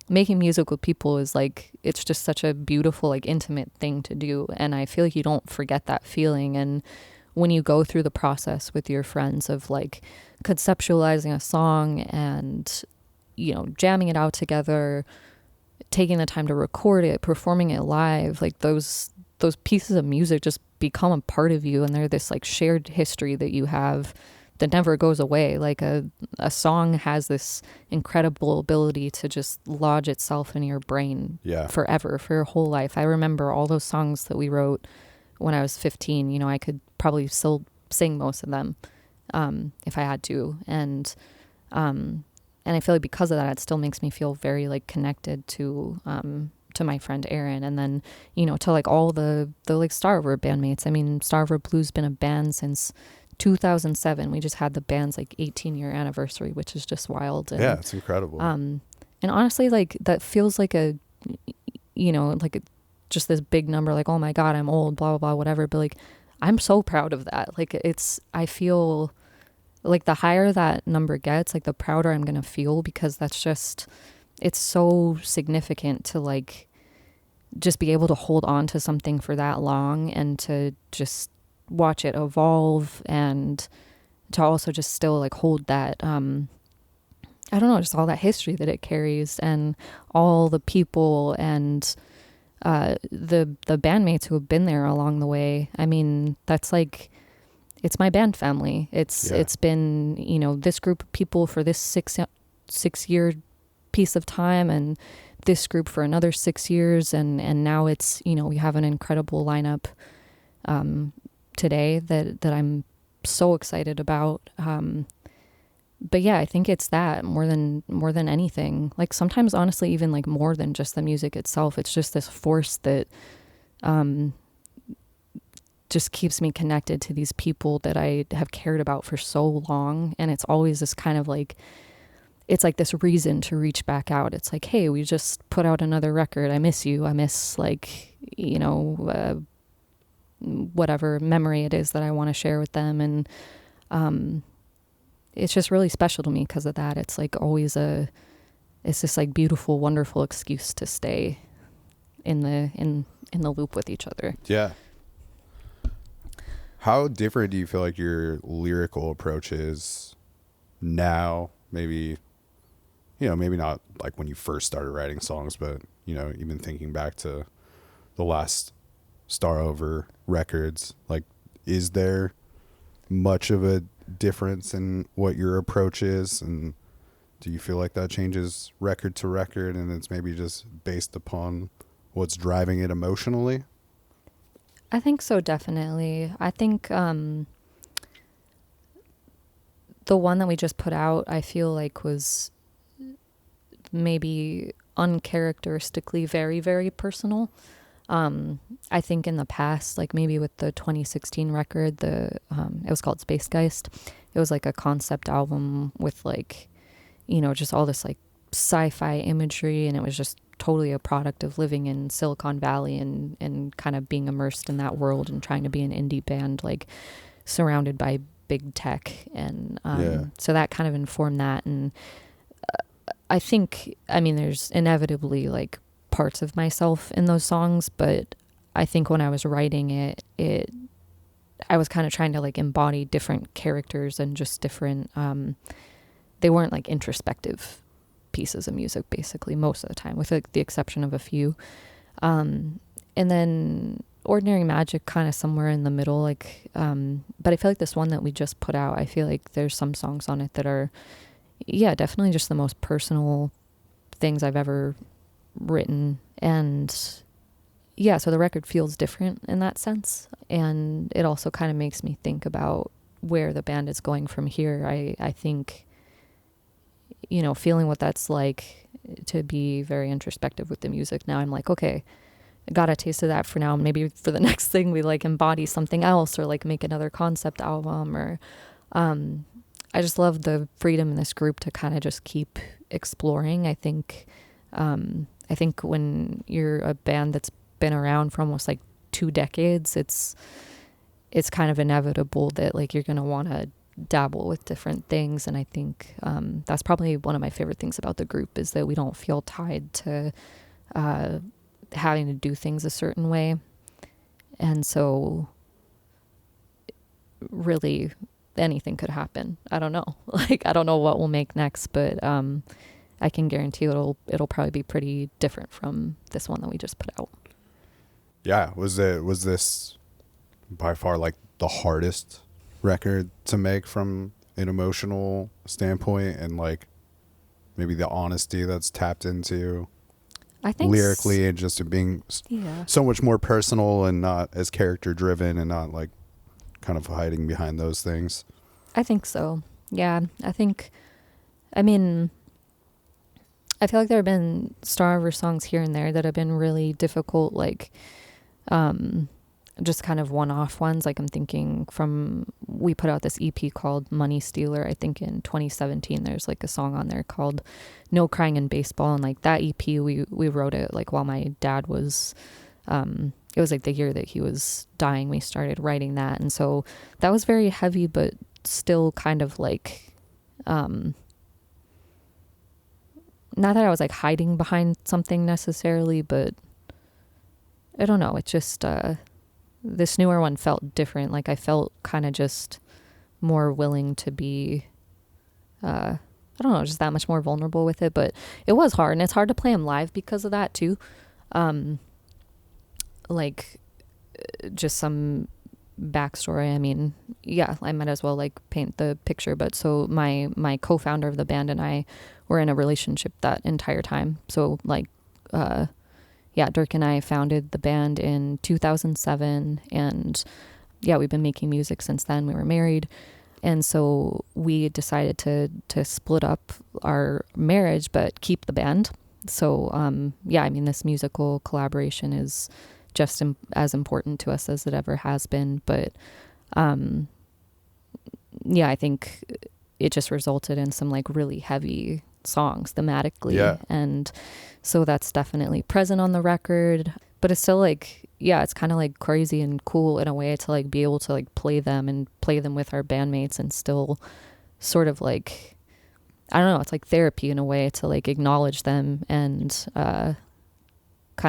Speaker 3: making music with people is like, it's just such a beautiful, like, intimate thing to do. And I feel like you don't forget that feeling. And when you go through the process with your friends of like conceptualizing a song and, jamming it out together, taking the time to record it, performing it live, like those pieces of music just become a part of you. And they're this like shared history that you have that never goes away. Like a song has this incredible ability to just lodge itself in your brain forever, for your whole life. I remember all those songs that we wrote when I was 15. I could probably still sing most of them if I had to. And I feel like because of that, it still makes me feel very like connected to my friend Erin. And then, to like all the like Starover bandmates. I mean, Starover Blue's been a band since 2007. We just had the band's like 18-year anniversary, which is just wild. And,
Speaker 4: yeah, it's incredible.
Speaker 3: And honestly, like that feels like just this big number, like, oh my God, I'm old, blah, blah, blah, whatever. But like, I'm so proud of that. Like I feel like the higher that number gets, like the prouder I'm going to feel, because that's just, it's so significant to like just be able to hold on to something for that long and to just watch it evolve, and to also just still like hold that I don't know, just all that history that it carries, and all the people and the bandmates who have been there along the way. I mean, that's like, it's my band family. It's been, this group of people for this 6-year piece of time, and this group for another 6 years, and now it's, we have an incredible lineup today that I'm so excited about. But yeah, I think it's that more than anything. Like sometimes, honestly, even like more than just the music itself, it's just this force that just keeps me connected to these people that I have cared about for so long. And it's always this kind of like, it's like this reason to reach back out. It's like, hey, we just put out another record. I miss you. I miss like, whatever memory it is that I want to share with them. And it's just really special to me because of that. It's like always it's this like beautiful, wonderful excuse to stay in the loop with each other.
Speaker 4: Yeah. How different do you feel like your lyrical approach is now? Maybe, maybe not like when you first started writing songs, but, even thinking back to the last Starover records, like, is there much of a difference in what your approach is? And do you feel like that changes record to record, and it's maybe just based upon what's driving it emotionally?
Speaker 3: I think so, definitely. I think the one that we just put out, I feel like was maybe uncharacteristically very, very personal. I think in the past, like maybe with the 2016 record, it was called Space Geist. It was like a concept album with like, just all this like sci-fi imagery, and it was just totally a product of living in Silicon Valley and kind of being immersed in that world and trying to be an indie band, like surrounded by big tech. And so that kind of informed that. And I think, there's inevitably like parts of myself in those songs, but I think when I was writing it I was kind of trying to like embody different characters and just different they weren't like introspective pieces of music basically most of the time, with like the exception of a few. And then Ordinary Magic kind of somewhere in the middle, like, but I feel like this one that we just put out, I feel like there's some songs on it that are, yeah, definitely just the most personal things I've ever written. And yeah, so the record feels different in that sense. And it also kind of makes me think about where the band is going from here. I think, you know, feeling what that's like to be very introspective with the music. Now I'm like, okay, I got a taste of that for now. Maybe for the next thing we like embody something else or like make another concept album or, I just love the freedom in this group to kind of just keep exploring. I think when you're a band that's been around for almost like 2 decades, it's kind of inevitable that like you're going to want to dabble with different things. And I think that's probably one of my favorite things about the group is that we don't feel tied to having to do things a certain way. And so really anything could happen. I don't know. Like, I don't know what we'll make next, but I can guarantee it'll probably be pretty different from this one that we just put out.
Speaker 4: Yeah. Was this by far like the hardest record to make from an emotional standpoint, and like maybe the honesty that's tapped into
Speaker 3: I think
Speaker 4: lyrically and just it being so much more personal and not as character driven and not like kind of hiding behind those things?
Speaker 3: I think so. Yeah. I mean, I feel like there have been Starover songs here and there that have been really difficult, like just kind of one-off ones. Like I'm thinking we put out this EP called Money Stealer, I think in 2017. There's like a song on there called No Crying in Baseball. And like that EP, we wrote it like while my dad was, it was like the year that he was dying, we started writing that. And so that was very heavy, but still kind of like, not that I was like hiding behind something necessarily, but I don't know. It just, this newer one felt different. Like I felt kind of just more willing to be, I don't know, just that much more vulnerable with it. But it was hard, and it's hard to play them live because of that too. Like just some backstory. I mean, yeah, I might as well like paint the picture. But so my co-founder of the band and I were in a relationship that entire time. So like, yeah, Dirk and I founded the band in 2007, and yeah, we've been making music since then. We were married, and so we decided to split up our marriage but keep the band. So yeah, I mean, this musical collaboration is just as important to us as it ever has been. But yeah, I think it just resulted in some like really heavy songs thematically.
Speaker 4: Yeah.
Speaker 3: And so that's definitely present on the record, but it's still like, yeah, it's kind of like crazy and cool in a way to like be able to like play them with our bandmates and still sort of like, I don't know, it's like therapy in a way to like acknowledge them and kind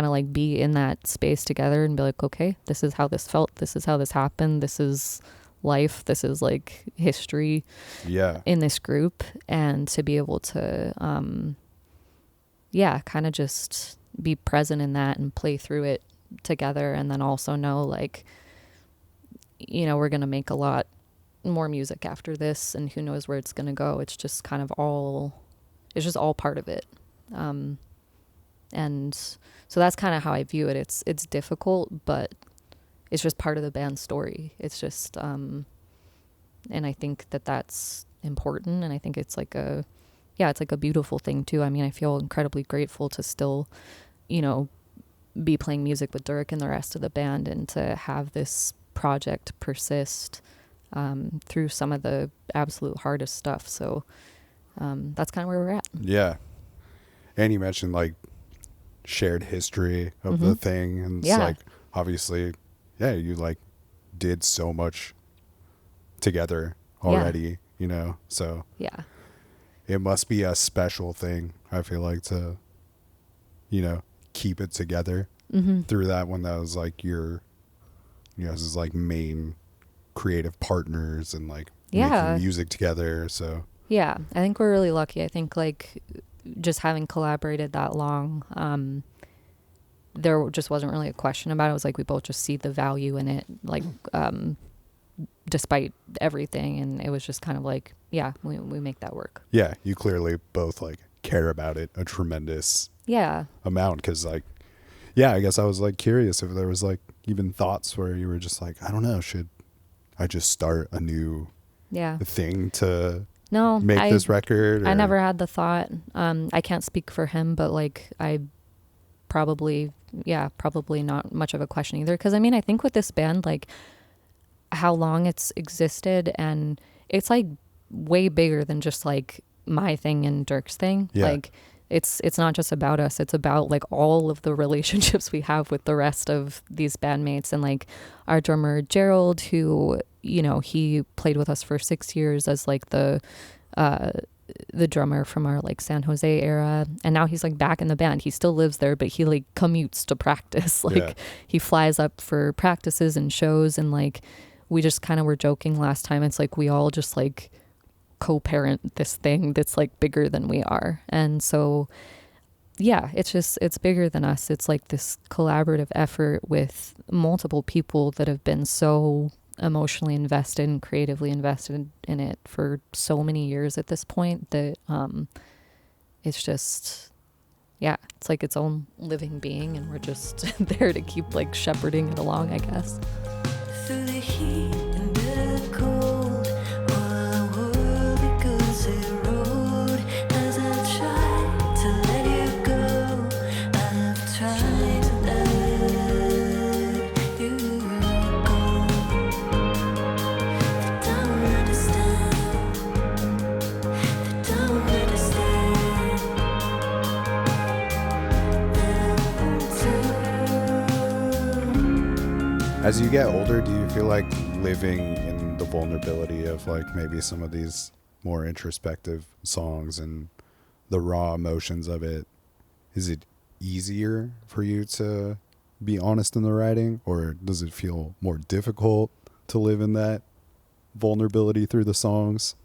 Speaker 3: of like be in that space together and be like, okay, this is how this felt, this is how this happened, this is life, this is like history in this group. And to be able to yeah, kind of just be present in that and play through it together, and then also know like, you know, we're gonna make a lot more music after this, and who knows where it's gonna go. It's just kind of all part of it. And so that's kind of how I view it. It's difficult, but it's just part of the band's story. It's just, and I think that that's important. And I think it's like it's like a beautiful thing too. I mean, I feel incredibly grateful to still, you know, be playing music with Dirk and the rest of the band, and to have this project persist through some of the absolute hardest stuff. So that's kind of where we're at.
Speaker 4: Yeah. And you mentioned like shared history of the thing, and it's like obviously, yeah, you like did so much together already, you know, so
Speaker 3: yeah,
Speaker 4: it must be a special thing, I feel like, to, you know, keep it together through that one. That was like your, you know, this is like main creative partners and like making music together. So
Speaker 3: yeah, I think we're really lucky. I think like just having collaborated that long, there just wasn't really a question about it. It was like we both just see the value in it, like despite everything, and it was just kind of like, yeah, we make that work.
Speaker 4: Yeah, you clearly both like care about it a tremendous amount, because like, yeah, I guess I was like curious if there was like even thoughts where you were just like, I don't know, should I just start a new thing to make this record? Or?
Speaker 3: I never had the thought. I can't speak for him, but like I probably not much of a question either. Because I mean, I think with this band, like how long it's existed, and it's like way bigger than just like my thing and Dirk's thing.
Speaker 4: Yeah.
Speaker 3: Like it's not just about us. It's about like all of the relationships we have with the rest of these bandmates, and like our drummer Gerald, who, you know, he played with us for 6 years as like the drummer from our like San Jose era, and now he's like back in the band. He still lives there, but he like commutes to practice. Like he flies up for practices and shows, and like we just kind of were joking last time. It's like we all just like co-parent this thing that's like bigger than we are. And so yeah, it's bigger than us. It's like this collaborative effort with multiple people that have been so emotionally invested and creatively invested in it for so many years at this point that it's just, yeah, it's like its own living being, and we're just there to keep like shepherding it along, I guess. Through the heat and bitter cold, while our world becomes erode, as I try to let you go, I have tried to let you go. They don't understand. They don't understand.
Speaker 4: As you get older, do you feel like living in the vulnerability of like maybe some of these more introspective songs and the raw emotions of it, is it easier for you to be honest in the writing, or does it feel more difficult to live in that vulnerability through the songs?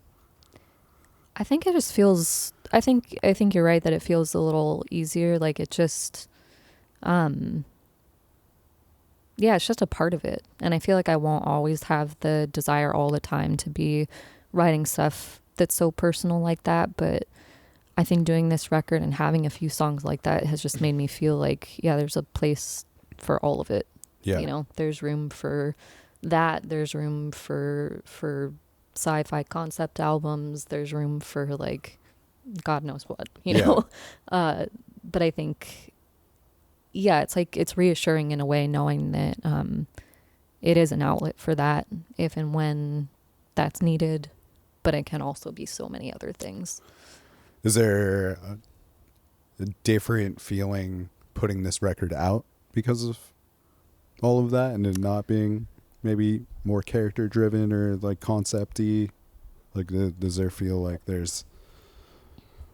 Speaker 3: I think it just feels, I think you're right that it feels a little easier. Like it just, yeah, it's just a part of it. And I feel like I won't always have the desire all the time to be writing stuff that's so personal like that. But I think doing this record and having a few songs like that has just made me feel like, yeah, there's a place for all of it.
Speaker 4: Yeah.
Speaker 3: You know, there's room for that. There's room for sci-fi concept albums. There's room for like, God knows what, you know? But I think, yeah, it's like, it's reassuring in a way knowing that it is an outlet for that if and when that's needed, but it can also be so many other things.
Speaker 4: Is there a different feeling putting this record out because of all of that, and it not being maybe more character driven or like concept-y? Like does there feel like there's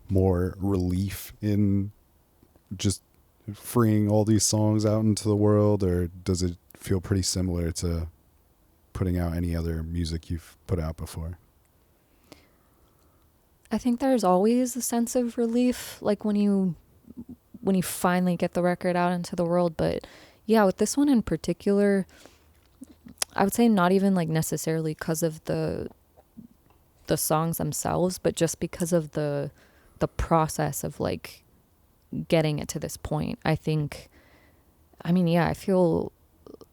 Speaker 4: more relief in just freeing all these songs out into the world, or does it feel pretty similar to putting out any other music you've put out before?
Speaker 3: I think there's always a sense of relief, like when you finally get the record out into the world. But yeah, with this one in particular, I would say not even like necessarily because of the songs themselves, but just because of the process of like getting it to this point. I think, I mean, yeah, I feel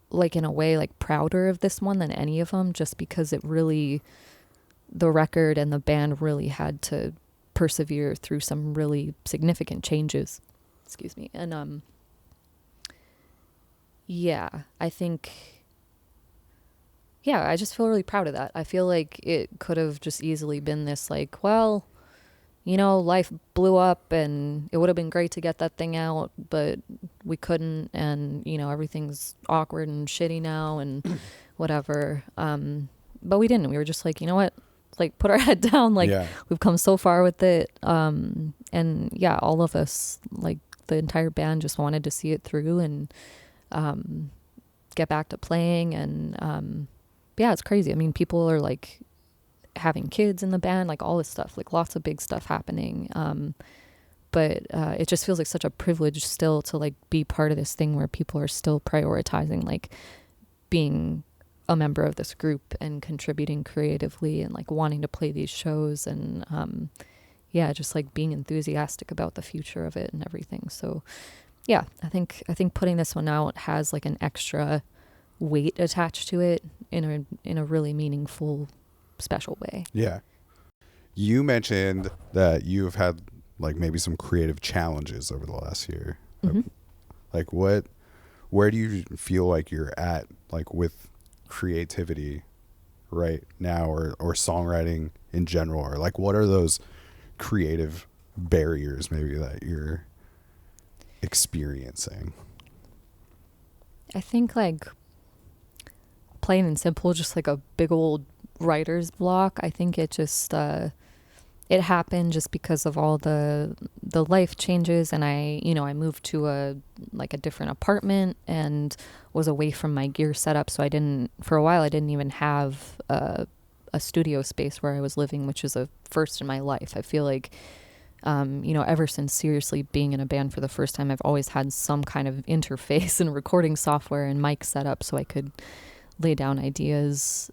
Speaker 3: like in a way like prouder of this one than any of them, just because it really, the record and the band really had to persevere through some really significant changes. Excuse me. And yeah, I think, yeah, I just feel really proud of that. I feel like it could have just easily been this like, well, you know, life blew up and it would have been great to get that thing out, but we couldn't. And, you know, everything's awkward and shitty now and whatever. But we didn't. We were just like, you know what? Like, put our head down. Like, we've come so far with it. And yeah, all of us, like the entire band, just wanted to see it through and get back to playing. And yeah, it's crazy. I mean, people are like having kids in the band, like all this stuff, like lots of big stuff happening. but it just feels like such a privilege still to like be part of this thing where people are still prioritizing like being a member of this group and contributing creatively and like wanting to play these shows and yeah, just like being enthusiastic about the future of it and everything. So yeah, I think putting this one out has like an extra weight attached to it in a really meaningful, special way.
Speaker 4: Yeah. You mentioned that you've had like maybe some creative challenges over the last year.
Speaker 3: Mm-hmm.
Speaker 4: Like where do you feel like you're at like with creativity right now or songwriting in general, or like what are those creative barriers maybe that you're experiencing?
Speaker 3: I think like plain and simple, just like a big old writer's block. I think it just it happened just because of all the life changes, and I moved to a different apartment and was away from my gear setup, so for a while I didn't even have a studio space where I was living, which is a first in my life. I feel like ever since seriously being in a band for the first time, I've always had some kind of interface and recording software and mic setup so I could lay down ideas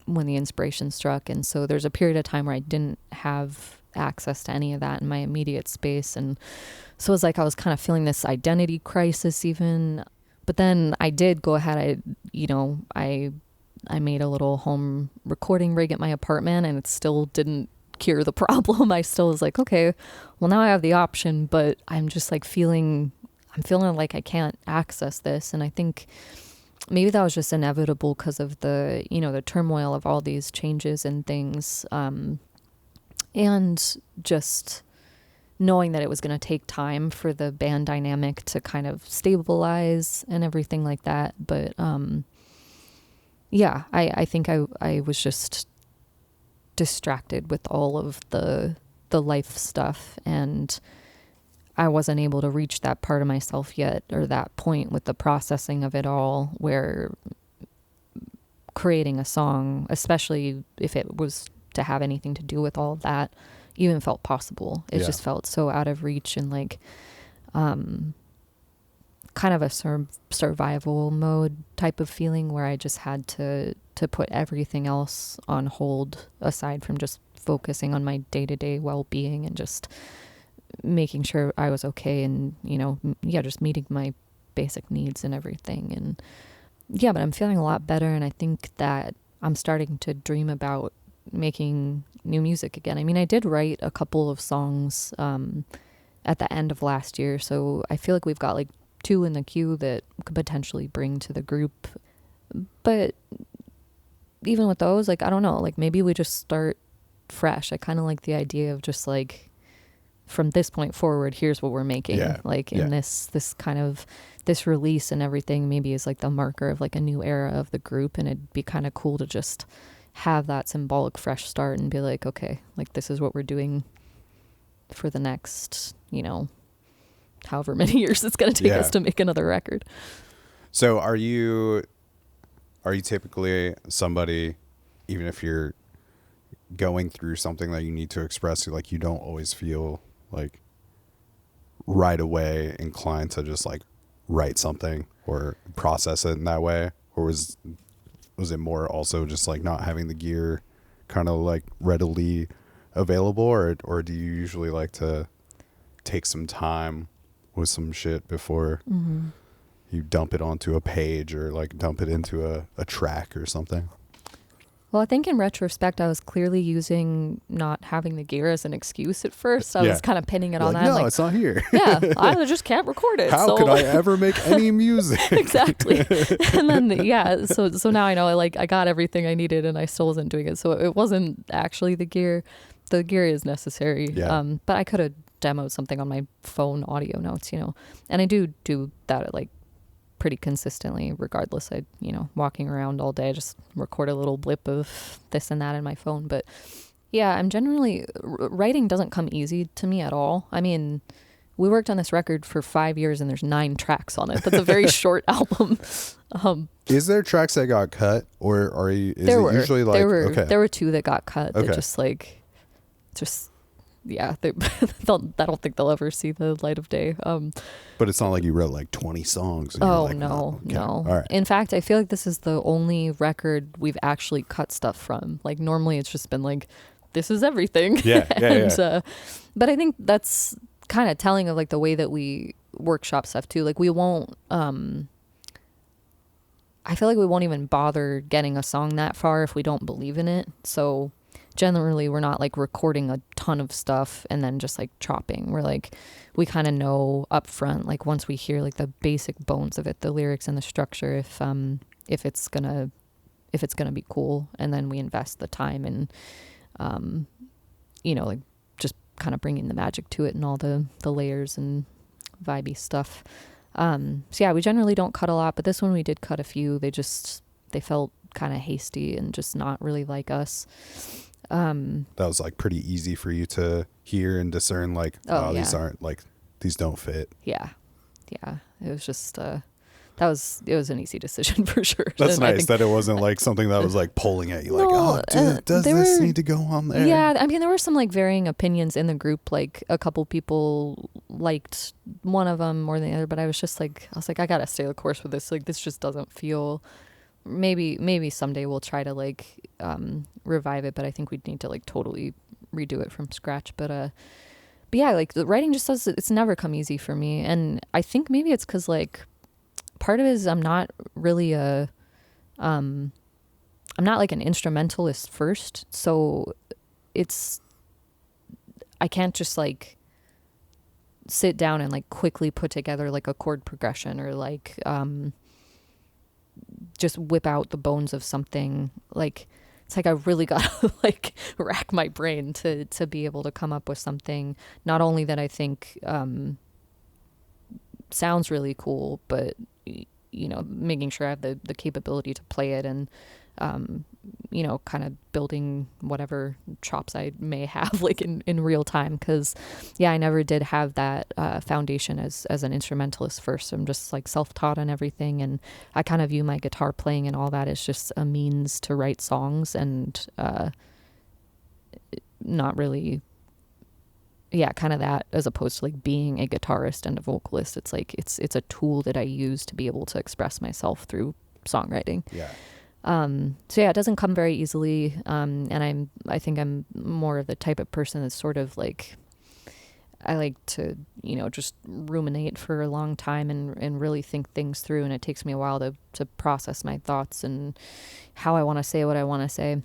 Speaker 3: when the inspiration struck. And so there's a period of time where I didn't have access to any of that in my immediate space. And so it was like I was kind of feeling this identity crisis even. But then I did go ahead. I made a little home recording rig at my apartment, and it still didn't cure the problem. I still was like, okay, well now I have the option, but I'm just like I'm feeling like I can't access this. And I think maybe that was just inevitable because of the turmoil of all these changes and things. And just knowing that it was going to take time for the band dynamic to kind of stabilize and everything like that. But yeah, I think I was just distracted with all of the life stuff, and I wasn't able to reach that part of myself yet, or that point with the processing of it all, where creating a song, especially if it was to have anything to do with all of that, even felt possible. It just felt so out of reach and like kind of a survival mode type of feeling where I just had to put everything else on hold aside from just focusing on my day-to-day well-being and just making sure I was okay and, just meeting my basic needs and everything. And yeah, but I'm feeling a lot better, and I think that I'm starting to dream about making new music again. I mean, I did write a couple of songs at the end of last year, so I feel like we've got like 2 in the queue that could potentially bring to the group. But even with those, like, I don't know, like maybe we just start fresh. I kind of like the idea of just like, from this point forward, here's what we're making. In this kind of this release and everything maybe is like the marker of like a new era of the group, and it'd be kind of cool to just have that symbolic fresh start and be like, okay, like this is what we're doing for the next, however many years it's going to take us to make another record.
Speaker 4: So are you typically somebody, even if you're going through something that you need to express, like you don't always feel like right away inclined to just like write something or process it in that way? Or was it more also just like not having the gear kind of like readily available, or do you usually like to take some time with some shit before you dump it onto a page or like dump it into a track or something?
Speaker 3: Well, I think in retrospect, I was clearly using not having the gear as an excuse at first. I was kind of pinning it on that.
Speaker 4: No, it's not here.
Speaker 3: Yeah, I just can't record it.
Speaker 4: How could I ever make any music?
Speaker 3: Exactly. And then, so now I know I got everything I needed and I still wasn't doing it. So it wasn't actually the gear. The gear is necessary.
Speaker 4: Yeah.
Speaker 3: But I could have demoed something on my phone audio notes, and I do that like pretty consistently regardless. I walking around all day, I just record a little blip of this and that in my phone. But yeah, I'm generally writing doesn't come easy to me at all. I mean, we worked on this record for 5 years and there's 9 tracks on it. That's a very short album.
Speaker 4: Is there tracks that got cut, or
Speaker 3: there were 2 that got cut that just yeah, I don't think they'll ever see the light of day.
Speaker 4: But it's not like you wrote like 20 songs. And
Speaker 3: Oh,
Speaker 4: you're like,
Speaker 3: no,
Speaker 4: okay.
Speaker 3: no.
Speaker 4: All right.
Speaker 3: In fact, I feel like this is the only record we've actually cut stuff from. Like normally it's just been like, this is everything.
Speaker 4: Yeah,
Speaker 3: But I think that's kind of telling of like the way that we workshop stuff too. Like we won't, I feel like we won't even bother getting a song that far if we don't believe in it. So generally we're not like recording a ton of stuff and then just like chopping. We're like, we kind of know up front, like once we hear like the basic bones of it, the lyrics and the structure, if it's gonna be cool, and then we invest the time in, like just kind of bringing the magic to it and all the layers and vibey stuff. So yeah, we generally don't cut a lot, but this one we did cut a few. They felt kind of hasty and just not really like us.
Speaker 4: That was like pretty easy for you to hear and discern, like,
Speaker 3: yeah.
Speaker 4: these don't fit.
Speaker 3: Yeah. It was just, it was an easy decision for sure.
Speaker 4: That's
Speaker 3: And
Speaker 4: nice that it wasn't like something that was like pulling at you, like, does this need to go on there?
Speaker 3: Yeah, I mean, there were some like varying opinions in the group. Like a couple people liked one of them more than the other, but I was like, I gotta stay the course with this. Like, this just doesn't feel. Maybe someday we'll try to like revive it, but I think we'd need to like totally redo it from scratch. But yeah, like the writing just it's never come easy for me, and I think maybe it's because like part of it is I'm not really I'm not like an instrumentalist first, so I can't just like sit down and like quickly put together like a chord progression or like just whip out the bones of something. Like it's like I really gotta like rack my brain to be able to come up with something not only that I think sounds really cool, but making sure I have the capability to play it and kind of building whatever chops I may have like in real time. Because yeah, I never did have that foundation as an instrumentalist first. I'm just like self-taught on everything, and I kind of view my guitar playing and all that as just a means to write songs, and not really kind of that, as opposed to like being a guitarist and a vocalist. It's like it's a tool that I use to be able to express myself through songwriting.
Speaker 4: Yeah.
Speaker 3: So yeah, it doesn't come very easily. And I think I'm more of the type of person that's sort of like, I like to, just ruminate for a long time and really think things through. And it takes me a while to process my thoughts and how I want to say what I want to say.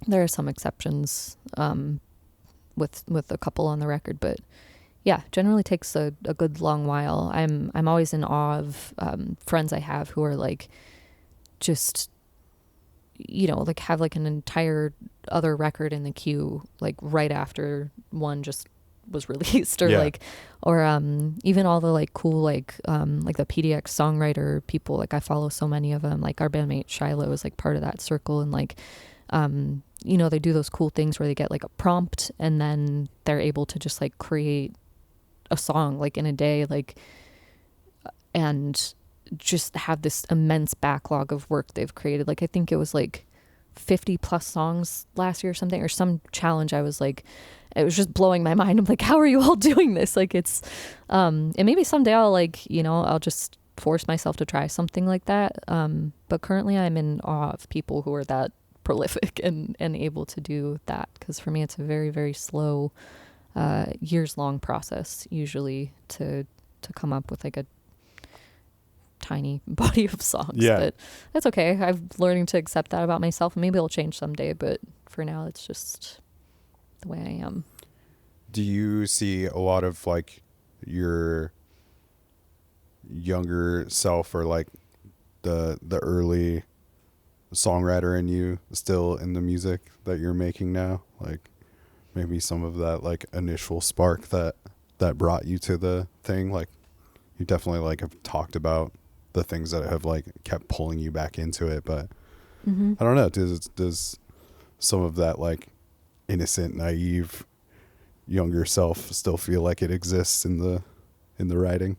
Speaker 3: There are some exceptions, with a couple on the record, but yeah, generally takes a good long while. I'm always in awe of, friends I have who are like, just, like have like an entire other record in the queue, like right after one just was released, or even all the like cool, like the PDX songwriter people. Like I follow so many of them, like our bandmate Shiloh is like part of that circle. And like, they do those cool things where they get like a prompt and then they're able to just like create a song like in a day, like, and just have this immense backlog of work they've created. Like I think it was like 50 plus songs last year or something, or some challenge. I was like, it was just blowing my mind. I'm like, how are you all doing this? Like it's and maybe someday I'll like, I'll just force myself to try something like that. But currently I'm in awe of people who are that prolific and able to do that, because for me it's a very, very slow years long process usually to come up with like a tiny body of songs.
Speaker 4: Yeah.
Speaker 3: But that's okay. I'm learning to accept that about myself. Maybe it'll change someday, but for now it's just the way I am.
Speaker 4: Do you see a lot of like your younger self, or like the early songwriter in you still in the music that you're making now? Like maybe some of that like initial spark that brought you to the thing? Like you definitely like have talked about the things that have like kept pulling you back into it, but I don't know, does some of that like innocent, naive younger self still feel like it exists in the writing?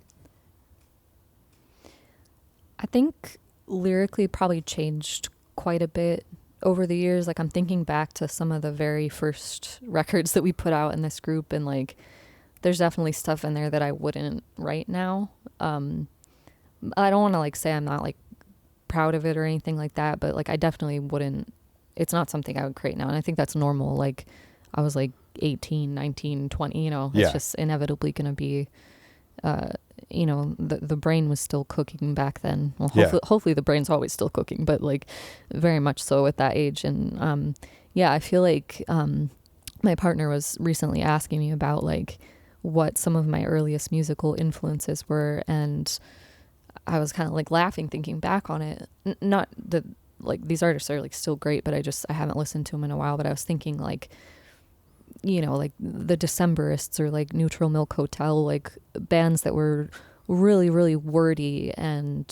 Speaker 3: I think lyrically probably changed quite a bit over the years, like I'm thinking back to some of the very first records that we put out in this group, and like there's definitely stuff in there that I wouldn't write now. I don't want to like say I'm not like proud of it or anything like that, but like I definitely wouldn't, it's not something I would create now. And I think that's normal. Like I was like 18, 19, 20, you know, it's just inevitably going to be, you know, the brain was still cooking back then. Well, hopefully the brain's always still cooking, but like very much so at that age. And yeah, I feel like my partner was recently asking me about like what some of my earliest musical influences were, and I was kind of like laughing thinking back on it. Not that like these artists are like still great, but I haven't listened to them in a while, but I was thinking like, you know, like the Decemberists or like Neutral Milk Hotel, like bands that were really, really wordy, and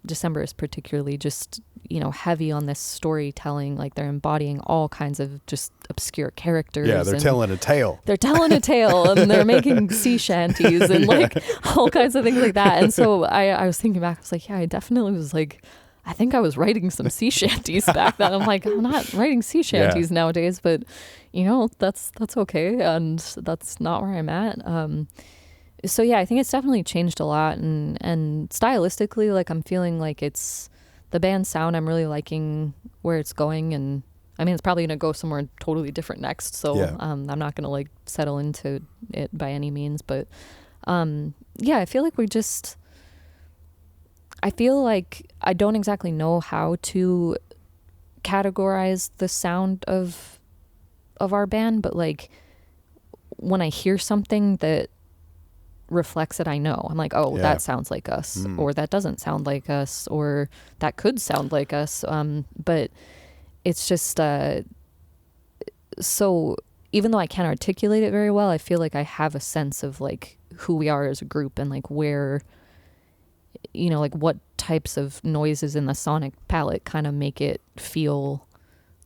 Speaker 3: Decemberists particularly just, you know, heavy on this storytelling. Like they're embodying all kinds of just obscure characters.
Speaker 4: Yeah, they're telling a tale.
Speaker 3: They're telling a tale, and they're making sea shanties and like all kinds of things like that. And so I was thinking back, I was like, yeah, I definitely was like, I think I was writing some sea shanties back then. I'm like, I'm not writing sea shanties nowadays, but you know, that's okay, and that's not where I'm at. So yeah, I think it's definitely changed a lot, and stylistically, like I'm feeling like it's the band's sound. I'm really liking where it's going, and I mean, it's probably gonna go somewhere totally different next. So I'm not gonna like settle into it by any means, but yeah, I feel like I feel like I don't exactly know how to categorize the sound of our band, but like when I hear something that reflects it, I know. I'm like, oh, that sounds like us, or that doesn't sound like us, or that could sound like us. But it's just so even though I can't articulate it very well, I feel like I have a sense of like who we are as a group, and like where, you know, like what types of noises in the sonic palette kind of make it feel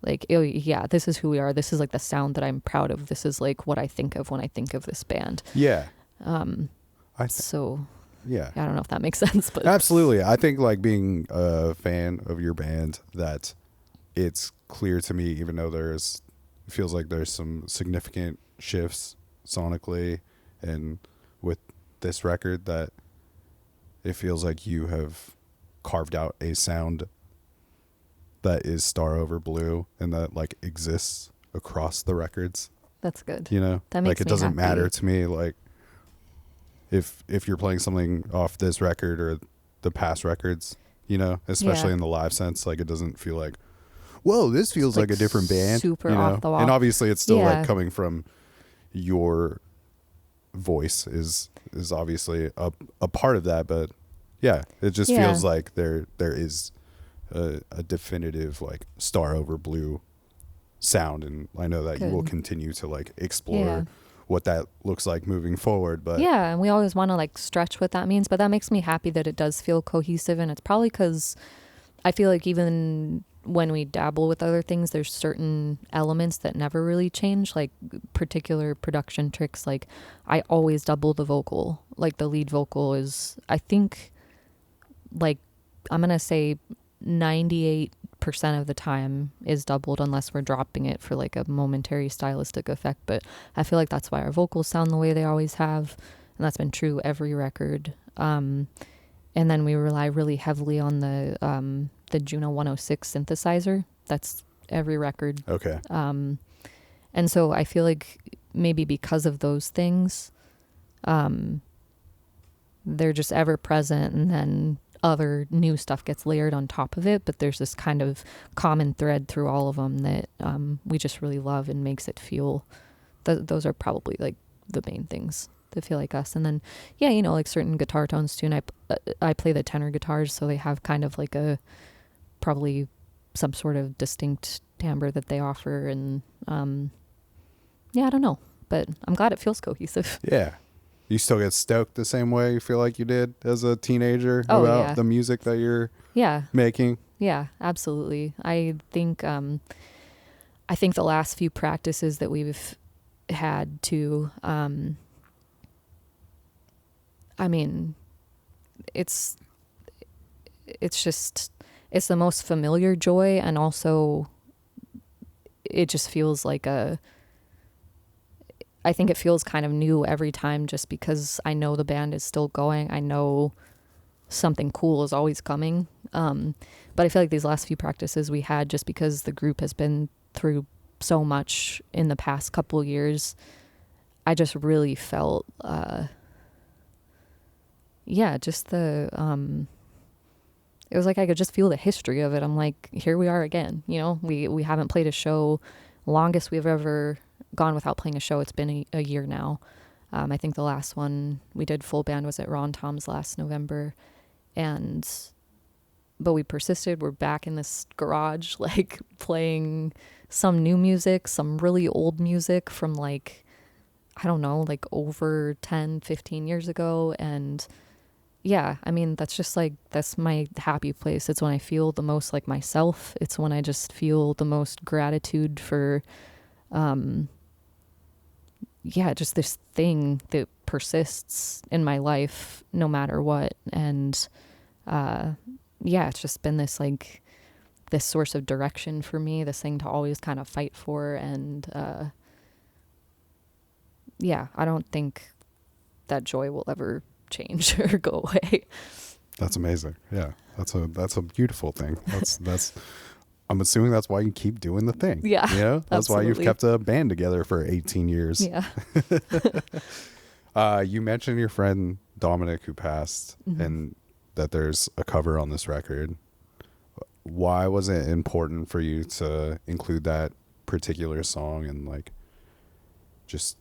Speaker 3: like, oh yeah, this is who we are. This is like the sound that I'm proud of. This is like what I think of when I think of this band.
Speaker 4: Yeah.
Speaker 3: So
Speaker 4: yeah,
Speaker 3: I don't know if that makes sense, but
Speaker 4: absolutely. I think like being a fan of your band, that it's clear to me, even though it feels like there's some significant shifts sonically and with this record, that it feels like you have carved out a sound that is Starover Blue, and that like exists across the records.
Speaker 3: That's good.
Speaker 4: You know,
Speaker 3: that makes
Speaker 4: like it
Speaker 3: me
Speaker 4: doesn't
Speaker 3: happy.
Speaker 4: matter to me like if you're playing something off this record or the past records, you know, especially in the live sense, like it doesn't feel like, whoa, this feels like a different band.
Speaker 3: Super
Speaker 4: you know?
Speaker 3: off the wall.
Speaker 4: And obviously it's still like coming from your voice is obviously a part of that, but yeah, it just feels like there is a definitive like Starover Blue sound, and I know that you will continue to like explore what that looks like moving forward. But
Speaker 3: yeah, and we always want to like stretch what that means, but that makes me happy that it does feel cohesive. And it's probably because I feel like even when we dabble with other things, there's certain elements that never really change, like particular production tricks. Like I always double the vocal. Like the lead vocal is, I think, like I'm gonna say 98% of the time is doubled, unless we're dropping it for like a momentary stylistic effect. But I feel like that's why our vocals sound the way they always have, and that's been true every record. And then we rely really heavily on the Juno 106 synthesizer. That's every record.
Speaker 4: Okay.
Speaker 3: And so I feel like maybe because of those things, they're just ever present, and then other new stuff gets layered on top of it, but there's this kind of common thread through all of them that we just really love and makes it feel those are probably like the main things that feel like us. And then yeah, you know, like certain guitar tones too, and I play the tenor guitars, so they have kind of like a probably some sort of distinct timbre that they offer. And yeah, I don't know, but I'm glad it feels cohesive.
Speaker 4: Yeah. You still get stoked the same way you feel like you did as a teenager about the music that you're making?
Speaker 3: Yeah, absolutely. I think the last few practices that we've had to, I mean, it's just, it's the most familiar joy, and also it just feels like I think it feels kind of new every time, just because I know the band is still going. I know something cool is always coming. But I feel like these last few practices we had, just because the group has been through so much in the past couple years, I just really felt, just it was like I could just feel the history of it. I'm like, here we are again. You know, we haven't played a show. Longest we've ever gone without playing a show, it's been a year now. I think the last one we did full band was at Ron Tom's last November. But we persisted. We're back in this garage, like playing some new music, some really old music from like, I don't know, like over 10, 15 years ago. And yeah, I mean, that's my happy place. It's when I feel the most like myself. It's when I just feel the most gratitude for, just this thing that persists in my life no matter what. And, it's just been this like this source of direction for me, this thing to always kind of fight for. And, I don't think that joy will ever change or go away.
Speaker 4: That's amazing. Yeah. That's a beautiful thing. That's I'm assuming that's why you keep doing the thing.
Speaker 3: Yeah.
Speaker 4: You know? That's
Speaker 3: absolutely.
Speaker 4: why you've kept a band together for 18 years.
Speaker 3: Yeah.
Speaker 4: You mentioned your friend Dominic who passed,
Speaker 3: Mm-hmm.
Speaker 4: and that there's a cover on this record. Why was it important for you to include that particular song, and like just,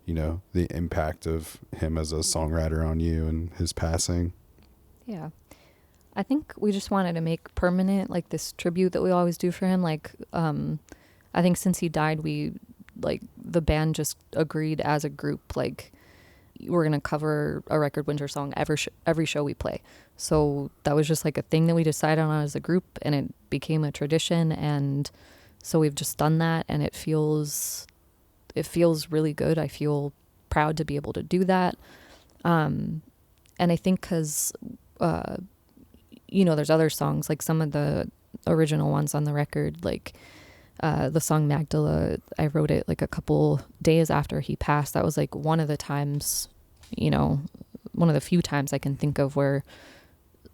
Speaker 4: you know, the impact of him as a songwriter on you and his passing?
Speaker 3: Yeah. I think we just wanted to make permanent like this tribute that we always do for him. Like, I think since he died, the band just agreed as a group, like, we're going to cover a Record Winter song every show we play. So that was just like a thing that we decided on as a group, and it became a tradition. And so we've just done that, and it feels really good. I feel proud to be able to do that. And I think because, there's other songs, like some of the original ones on the record, like the song Magdala, I wrote it like a couple days after he passed. That was like one of the times, one of the few times I can think of where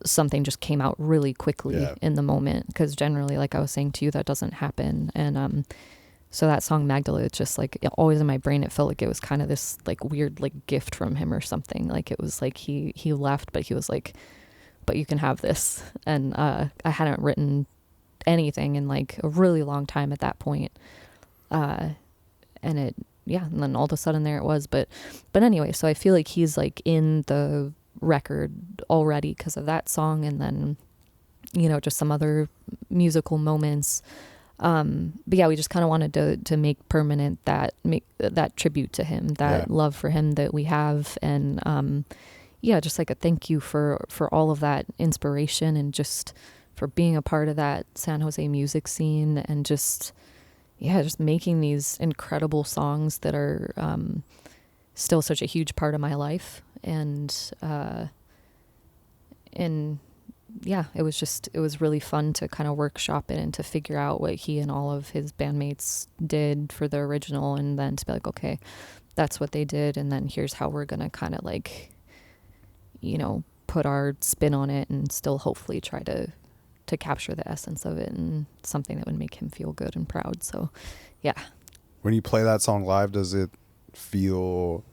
Speaker 3: something just came out really quickly in the moment. Because generally, like I was saying to you, that doesn't happen. And so that song Magdala, it's just like always in my brain. It felt like it was kind of this like weird like gift from him or something. Like it was like he left, but he was like, but you can have this. And I hadn't written anything in like a really long time at that point. And then all of a sudden there it was. But anyway, so I feel like he's like in the record already because of that song, and then just some other musical moments. But yeah, we just kind of wanted to make permanent that tribute to him, that love for him that we have. And just like a thank you for all of that inspiration, and just for being a part of that San Jose music scene, and just making these incredible songs that are still such a huge part of my life. And it was really fun to kind of workshop it and to figure out what he and all of his bandmates did for the original, and then to be like, okay, that's what they did, and then here's how we're gonna kind of like, put our spin on it, and still hopefully try to capture the essence of it, and something that would make him feel good and proud. So yeah.
Speaker 4: When you play that song live, does it feel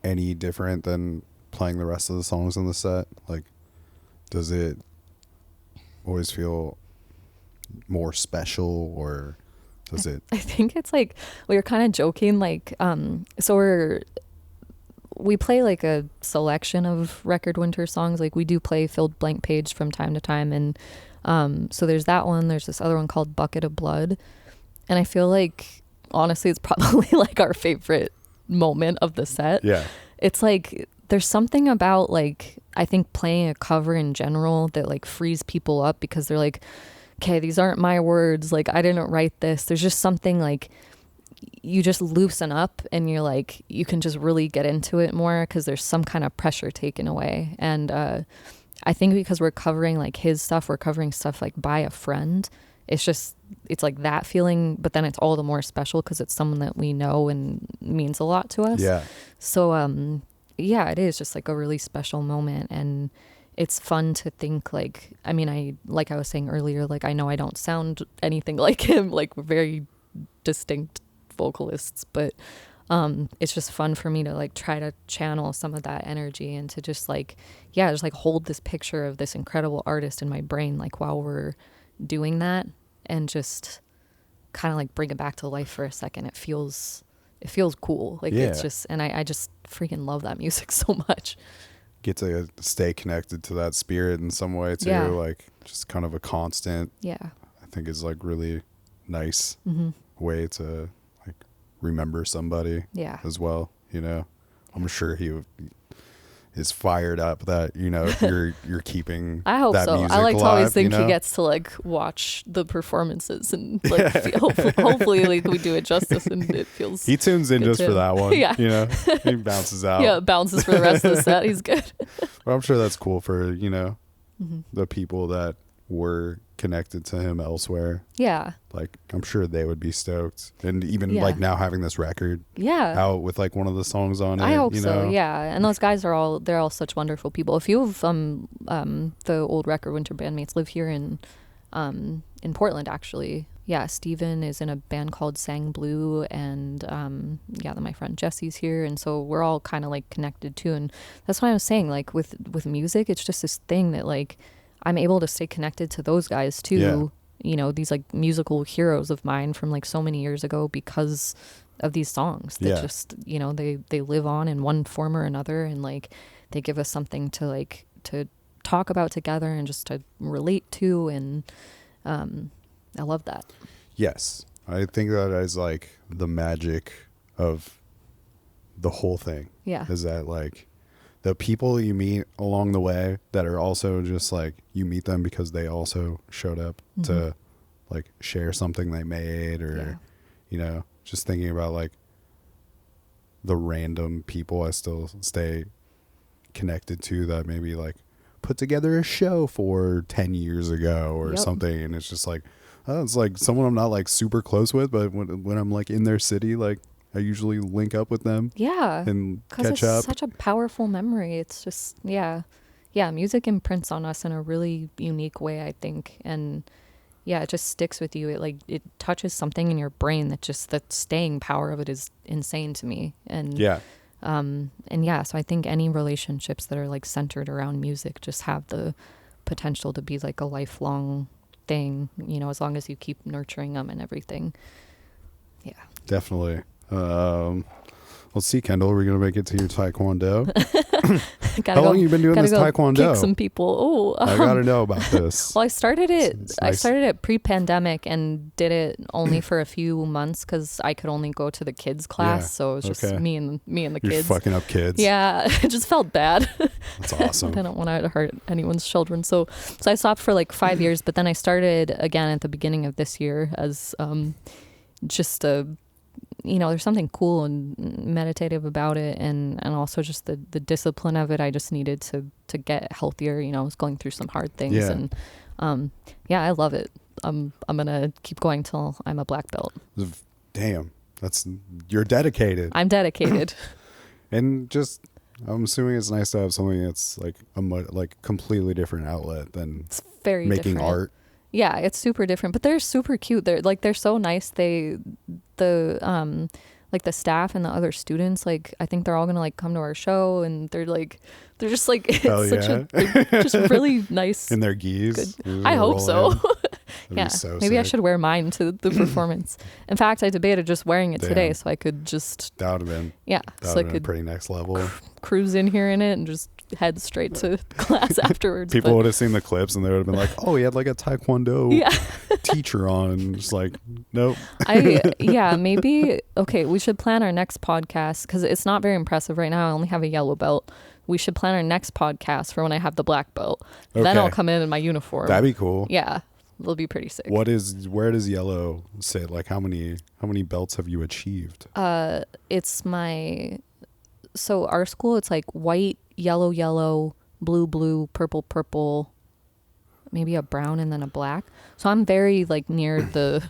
Speaker 4: any different than playing the rest of the songs in the set? Like, does it always feel more special, or does it?
Speaker 3: I think it's like, we were kind of joking, like, so we play like a selection of Record Winter songs. Like we do play Filled Blank Page from time to time. And so there's that one. There's this other one called Bucket of Blood. And I feel like, honestly, it's probably like our favorite moment of the set.
Speaker 4: Yeah.
Speaker 3: It's like, there's something about like, I think playing a cover in general that like frees people up, because they're like, okay, these aren't my words. Like, I didn't write this. There's just something like, you just loosen up, and you're like, you can just really get into it more, because there's some kind of pressure taken away. And I I think because we're covering like his stuff, we're covering stuff like by a friend. It's like that feeling, but then it's all the more special because it's someone that we know and means a lot to us.
Speaker 4: Yeah.
Speaker 3: So, yeah, it is just like a really special moment. And it's fun to think like, I mean, like I was saying earlier, like I know I don't sound anything like him, like we're very distinct vocalists, but it's just fun for me to like try to channel some of that energy and to just like, yeah, just like hold this picture of this incredible artist in my brain, like while we're doing that, and just kind of like bring it back to life for a second. It feels cool. Like it's just, and I just freaking love that music so much.
Speaker 4: Get to stay connected to that spirit in some way too.
Speaker 3: Yeah.
Speaker 4: Like just kind of a constant,
Speaker 3: Yeah.
Speaker 4: I think is like really nice
Speaker 3: Mm-hmm.
Speaker 4: way to like remember somebody
Speaker 3: Yeah.
Speaker 4: as well, you know. I'm sure he is fired up that, you know, you're keeping
Speaker 3: I hope
Speaker 4: that
Speaker 3: so.
Speaker 4: music
Speaker 3: I like to
Speaker 4: alive,
Speaker 3: always think
Speaker 4: you know?
Speaker 3: he gets to like watch the performances and like hopefully like we do it justice and it feels
Speaker 4: He tunes in
Speaker 3: good
Speaker 4: just
Speaker 3: too.
Speaker 4: for that one.
Speaker 3: Yeah.
Speaker 4: You know, he bounces out.
Speaker 3: yeah, bounces for the rest of the set. He's good.
Speaker 4: But I'm sure that's cool for, you know,
Speaker 3: Mm-hmm.
Speaker 4: the people that were connected to him elsewhere.
Speaker 3: Yeah.
Speaker 4: Like, I'm sure they would be stoked. And even
Speaker 3: Yeah.
Speaker 4: like now having this record
Speaker 3: Yeah.
Speaker 4: out with like one of the songs on it.
Speaker 3: I hope
Speaker 4: you
Speaker 3: so.
Speaker 4: know?
Speaker 3: Yeah. And those guys they're all such wonderful people. A few of the old Record Winter bandmates live here in Portland actually. Yeah, Steven is in a band called Sang Blue, and then my friend Jesse's here, and so we're all kind of like connected too. And that's what I was saying, like with music, it's just this thing that like I'm able to stay connected to those guys too.
Speaker 4: Yeah.
Speaker 3: You know, these like musical heroes of mine from like so many years ago because of these songs that just, you know, they live on in one form or another, and like they give us something to like to talk about together and just to relate to, and I love that.
Speaker 4: Yes. I think that is like the magic of the whole thing.
Speaker 3: Yeah.
Speaker 4: Is that like the people you meet along the way that are also just like you meet them because they also showed up to like share something they made, or you know, just thinking about like the random people I still stay connected to that maybe like put together a show for 10 years ago or something, and it's just like, oh, it's like someone I'm not like super close with, but when I'm like in their city, like I usually link up with them.
Speaker 3: Yeah.
Speaker 4: And
Speaker 3: Because
Speaker 4: catch
Speaker 3: it's
Speaker 4: up.
Speaker 3: such a powerful memory. It's just, yeah, music imprints on us in a really unique way, I think. And yeah, it just sticks with you. It touches something in your brain that just, the staying power of it is insane to me. And so I think any relationships that are like centered around music just have the potential to be like a lifelong thing, you know, as long as you keep nurturing them and everything. Yeah.
Speaker 4: Definitely. Let's see, Kendall, are we going to make it to your Taekwondo? How long have you been doing this Taekwondo?
Speaker 3: Kick some people.
Speaker 4: I got to know about this.
Speaker 3: Well, I started it.
Speaker 4: It's
Speaker 3: I
Speaker 4: nice.
Speaker 3: started it pre-pandemic and did it only for a few months because I could only go to the kids class.
Speaker 4: Yeah,
Speaker 3: So it was just
Speaker 4: okay.
Speaker 3: me and the
Speaker 4: You're
Speaker 3: kids.
Speaker 4: fucking up kids.
Speaker 3: Yeah, it just felt bad.
Speaker 4: That's awesome.
Speaker 3: I don't want to hurt anyone's children. So I stopped for like 5 years, but then I started again at the beginning of this year as just a, you know, there's something cool and meditative about it, and also just the discipline of it. I just needed to get healthier. You know, I was going through some hard things, and I love it. I'm gonna keep going till I'm a black belt.
Speaker 4: Damn, you're dedicated.
Speaker 3: I'm dedicated.
Speaker 4: And just, I'm assuming it's nice to have something that's like like completely different outlet than
Speaker 3: It's very
Speaker 4: making
Speaker 3: different.
Speaker 4: art.
Speaker 3: Yeah, it's super different, but they're super cute. They're so nice. The staff and the other students, like I think they're all gonna like come to our show, and they're just like it's they're just really nice.
Speaker 4: In their gis.
Speaker 3: I hope so.
Speaker 4: Yeah.
Speaker 3: Maybe I should wear mine to the performance. In fact, I debated just wearing it today, so I could just
Speaker 4: That would have been.
Speaker 3: so
Speaker 4: That
Speaker 3: I
Speaker 4: would have been
Speaker 3: could
Speaker 4: pretty next level.
Speaker 3: cruise in here in it and just head straight to class afterwards.
Speaker 4: People would have seen the clips and they would have been like, "Oh, he had like a Taekwondo
Speaker 3: Yeah.
Speaker 4: teacher on." And just like, nope.
Speaker 3: Maybe okay. We should plan our next podcast because it's not very impressive right now. I only have a yellow belt. We should plan our next podcast for when I have the black belt. Then
Speaker 4: Okay.
Speaker 3: I'll come in my uniform.
Speaker 4: That'd be cool.
Speaker 3: Yeah, it'll be pretty sick.
Speaker 4: Where does yellow sit? Like how many belts have you achieved?
Speaker 3: It's so our school, it's like white, yellow, blue, purple, maybe a brown, and then a black. So I'm very like near the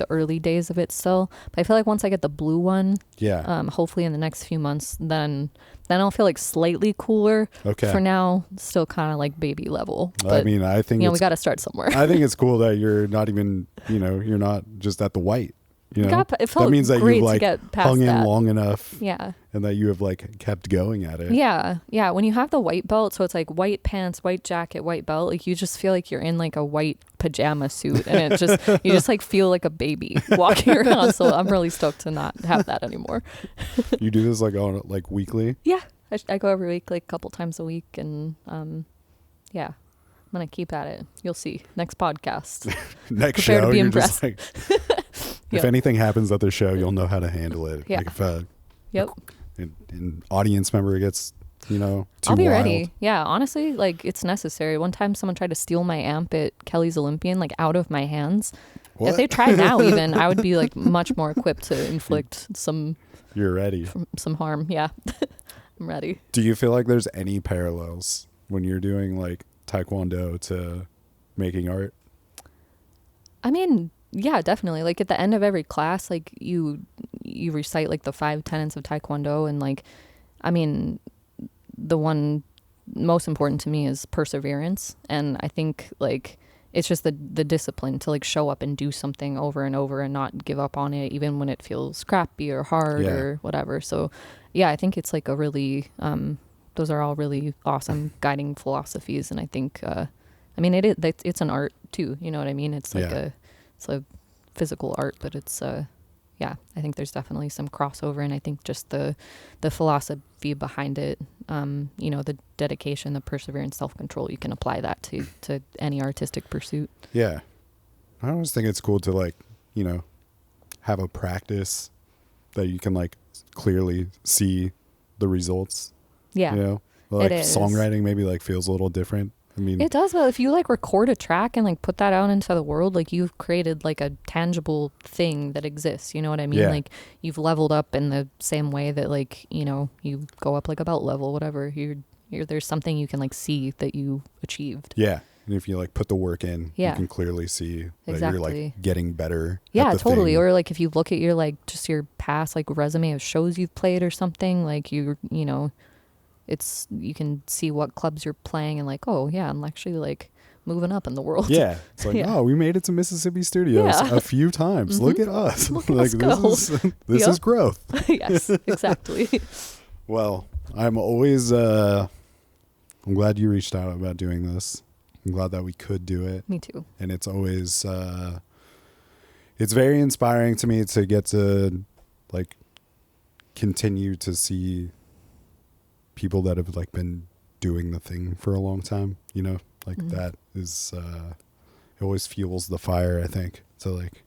Speaker 3: early days of it still. But I feel like once I get the blue one, hopefully in the next few months, then I'll feel like slightly cooler.
Speaker 4: Okay.
Speaker 3: For now, still kind of like baby level. But,
Speaker 4: I mean, I think
Speaker 3: we got to start somewhere.
Speaker 4: I think it's cool that you're not even, you're not just at the white.
Speaker 3: It felt
Speaker 4: that means that
Speaker 3: great
Speaker 4: you've
Speaker 3: to
Speaker 4: like
Speaker 3: get past
Speaker 4: hung in
Speaker 3: that.
Speaker 4: long enough.
Speaker 3: Yeah.
Speaker 4: And that you have like kept going at it.
Speaker 3: Yeah. When you have the white belt, so it's like white pants, white jacket, white belt, like you just feel like you're in like a white pajama suit, and you just like feel like a baby walking around. So I'm really stoked to not have that anymore.
Speaker 4: You do this like on like weekly?
Speaker 3: Yeah. I go every week, like a couple times a week, and yeah. I'm going to keep at it. You'll see. Next podcast.
Speaker 4: Next
Speaker 3: Prepare
Speaker 4: show,
Speaker 3: to be
Speaker 4: you're
Speaker 3: impressed.
Speaker 4: just like, if anything happens at the show, you'll know how to handle it.
Speaker 3: Yeah.
Speaker 4: Like if an audience member gets, too
Speaker 3: I'll be
Speaker 4: wild.
Speaker 3: ready. Yeah, honestly, like it's necessary. One time someone tried to steal my amp at Kelly's Olympian, like out of my hands.
Speaker 4: What?
Speaker 3: If they tried now even, I would be like much more equipped to inflict some
Speaker 4: You're ready.
Speaker 3: some harm. Yeah. I'm ready.
Speaker 4: Do you feel like there's any parallels when you're doing like Taekwondo to making art?
Speaker 3: I mean, yeah, definitely. Like at the end of every class, like you recite like the 5 tenets of Taekwondo, and like, I mean, the one most important to me is perseverance. And I think like it's just the discipline to like show up and do something over and over and not give up on it, even when it feels crappy or hard or whatever. So yeah, I think it's like a really, those are all really awesome guiding philosophies. And I think, I mean, it's an art too. You know what I mean? It's like it's a physical art, but it's, I think there's definitely some crossover. And I think just the philosophy behind it, the dedication, the perseverance, self-control, you can apply that to any artistic pursuit.
Speaker 4: Yeah. I always think it's cool to like, have a practice that you can like clearly see the results.
Speaker 3: Yeah.
Speaker 4: Like
Speaker 3: it is.
Speaker 4: songwriting maybe like feels a little different. I mean,
Speaker 3: it does, but if you like record a track and like put that out into the world, like you've created like a tangible thing that exists. You know what I mean?
Speaker 4: Yeah.
Speaker 3: Like you've leveled up in the same way that like, you go up like a belt level, whatever. There's something you can like see that you achieved.
Speaker 4: Yeah. And if you like put the work in, you can clearly see that you're like getting better.
Speaker 3: Yeah,
Speaker 4: at the
Speaker 3: totally.
Speaker 4: thing.
Speaker 3: Or like if you look at your like just your past like resume of shows you've played or something, like you can see what clubs you're playing and like, oh yeah, I'm actually like moving up in the world.
Speaker 4: Yeah. It's like, oh, we made it to Mississippi Studios a few times. Look at us.
Speaker 3: Look at
Speaker 4: like
Speaker 3: us go.
Speaker 4: this is growth.
Speaker 3: Yes, exactly.
Speaker 4: Well, I'm always I'm glad you reached out about doing this. I'm glad that we could do it.
Speaker 3: Me too.
Speaker 4: And it's always it's very inspiring to me to get to like continue to see people that have like been doing the thing for a long time, like that is it always fuels the fire, I think. So like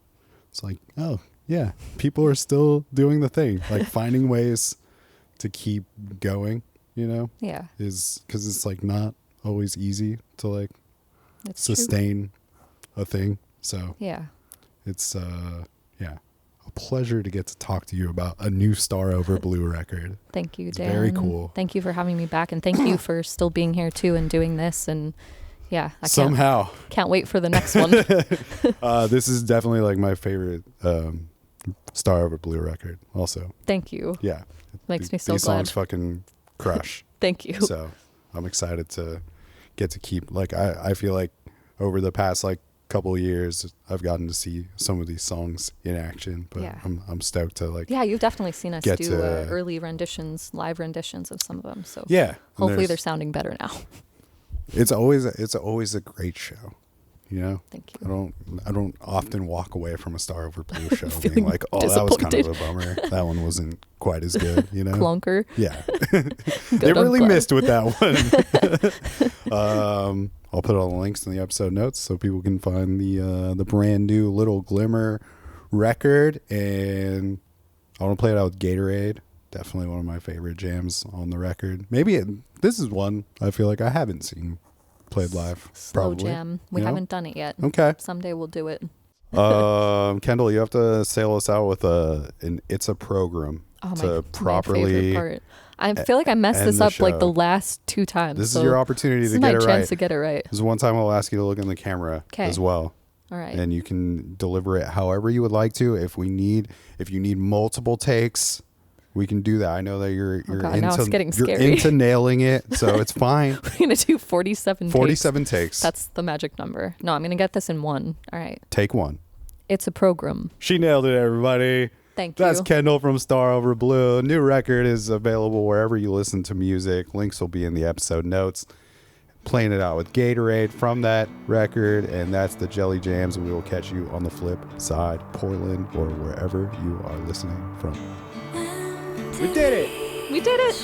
Speaker 4: it's like, oh yeah, people are still doing the thing, like finding ways to keep going,
Speaker 3: Yeah.
Speaker 4: is because it's like not always easy to like
Speaker 3: That's
Speaker 4: sustain a thing. So
Speaker 3: yeah.
Speaker 4: it's a pleasure to get to talk to you about a new Starover Blue record.
Speaker 3: Thank you,
Speaker 4: It's
Speaker 3: Dan.
Speaker 4: very cool.
Speaker 3: Thank you for having me back, and thank you for still being here too and doing this. And yeah, I
Speaker 4: Somehow
Speaker 3: can't wait for the next one.
Speaker 4: this is definitely like my favorite Starover Blue record also.
Speaker 3: Thank you.
Speaker 4: Yeah,
Speaker 3: Makes me so
Speaker 4: these
Speaker 3: glad.
Speaker 4: songs fucking crush.
Speaker 3: Thank you.
Speaker 4: So I'm excited to get to keep like I feel like over the past like couple of years I've gotten to see some of these songs in action, but I'm stoked to like
Speaker 3: you've definitely seen us do
Speaker 4: to,
Speaker 3: live renditions of some of them, so
Speaker 4: hopefully
Speaker 3: they're sounding better now.
Speaker 4: it's always a great show,
Speaker 3: Thank you.
Speaker 4: I don't often walk away from a Starover Blue show being
Speaker 3: Feeling
Speaker 4: like, oh, that was kind of
Speaker 3: disappointed.
Speaker 4: a bummer, that one wasn't quite as good,
Speaker 3: Clunker.
Speaker 4: Yeah.
Speaker 3: Good,
Speaker 4: They
Speaker 3: I'm
Speaker 4: really
Speaker 3: glad.
Speaker 4: missed with that one. I'll put all the links in the episode notes so people can find the brand new Little Glimmer record. And I want to play it out with Gatorade. Definitely one of my favorite jams on the record. This is one I feel like I haven't seen played live.
Speaker 3: Slow
Speaker 4: probably,
Speaker 3: jam. We haven't done it yet.
Speaker 4: Okay.
Speaker 3: Someday we'll do it.
Speaker 4: Kendall, you have to sail us out with an It's a Program
Speaker 3: Oh,
Speaker 4: to
Speaker 3: my
Speaker 4: properly
Speaker 3: favorite part. I feel like I messed
Speaker 4: end
Speaker 3: this
Speaker 4: the
Speaker 3: up like the
Speaker 4: show.
Speaker 3: last 2 times.
Speaker 4: This
Speaker 3: so
Speaker 4: is your opportunity
Speaker 3: this
Speaker 4: to
Speaker 3: is
Speaker 4: get
Speaker 3: my
Speaker 4: it
Speaker 3: chance
Speaker 4: right.
Speaker 3: to get it right.
Speaker 4: There's one time I'll ask you to look in the camera
Speaker 3: 'Kay.
Speaker 4: as well.
Speaker 3: All right.
Speaker 4: And you can deliver it however you would like to. If you need multiple takes, we can do that. I know that you're
Speaker 3: God, now it's getting
Speaker 4: you're
Speaker 3: scary.
Speaker 4: into nailing it, so it's fine.
Speaker 3: We're going to do 47 takes.
Speaker 4: 47 takes.
Speaker 3: That's the magic number. No, I'm going to get this in 1. All right.
Speaker 4: Take 1.
Speaker 3: It's a program.
Speaker 4: She nailed it, everybody.
Speaker 3: Thank you.
Speaker 4: That's Kendall from Starover Blue. New record is available wherever you listen to music. Links will be in the episode notes. Playing it out with Gatorade from that record, and that's the Jelly Jams. We will catch you on the flip side, Portland, or wherever you are listening from. We did it!
Speaker 3: We did it.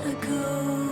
Speaker 5: I go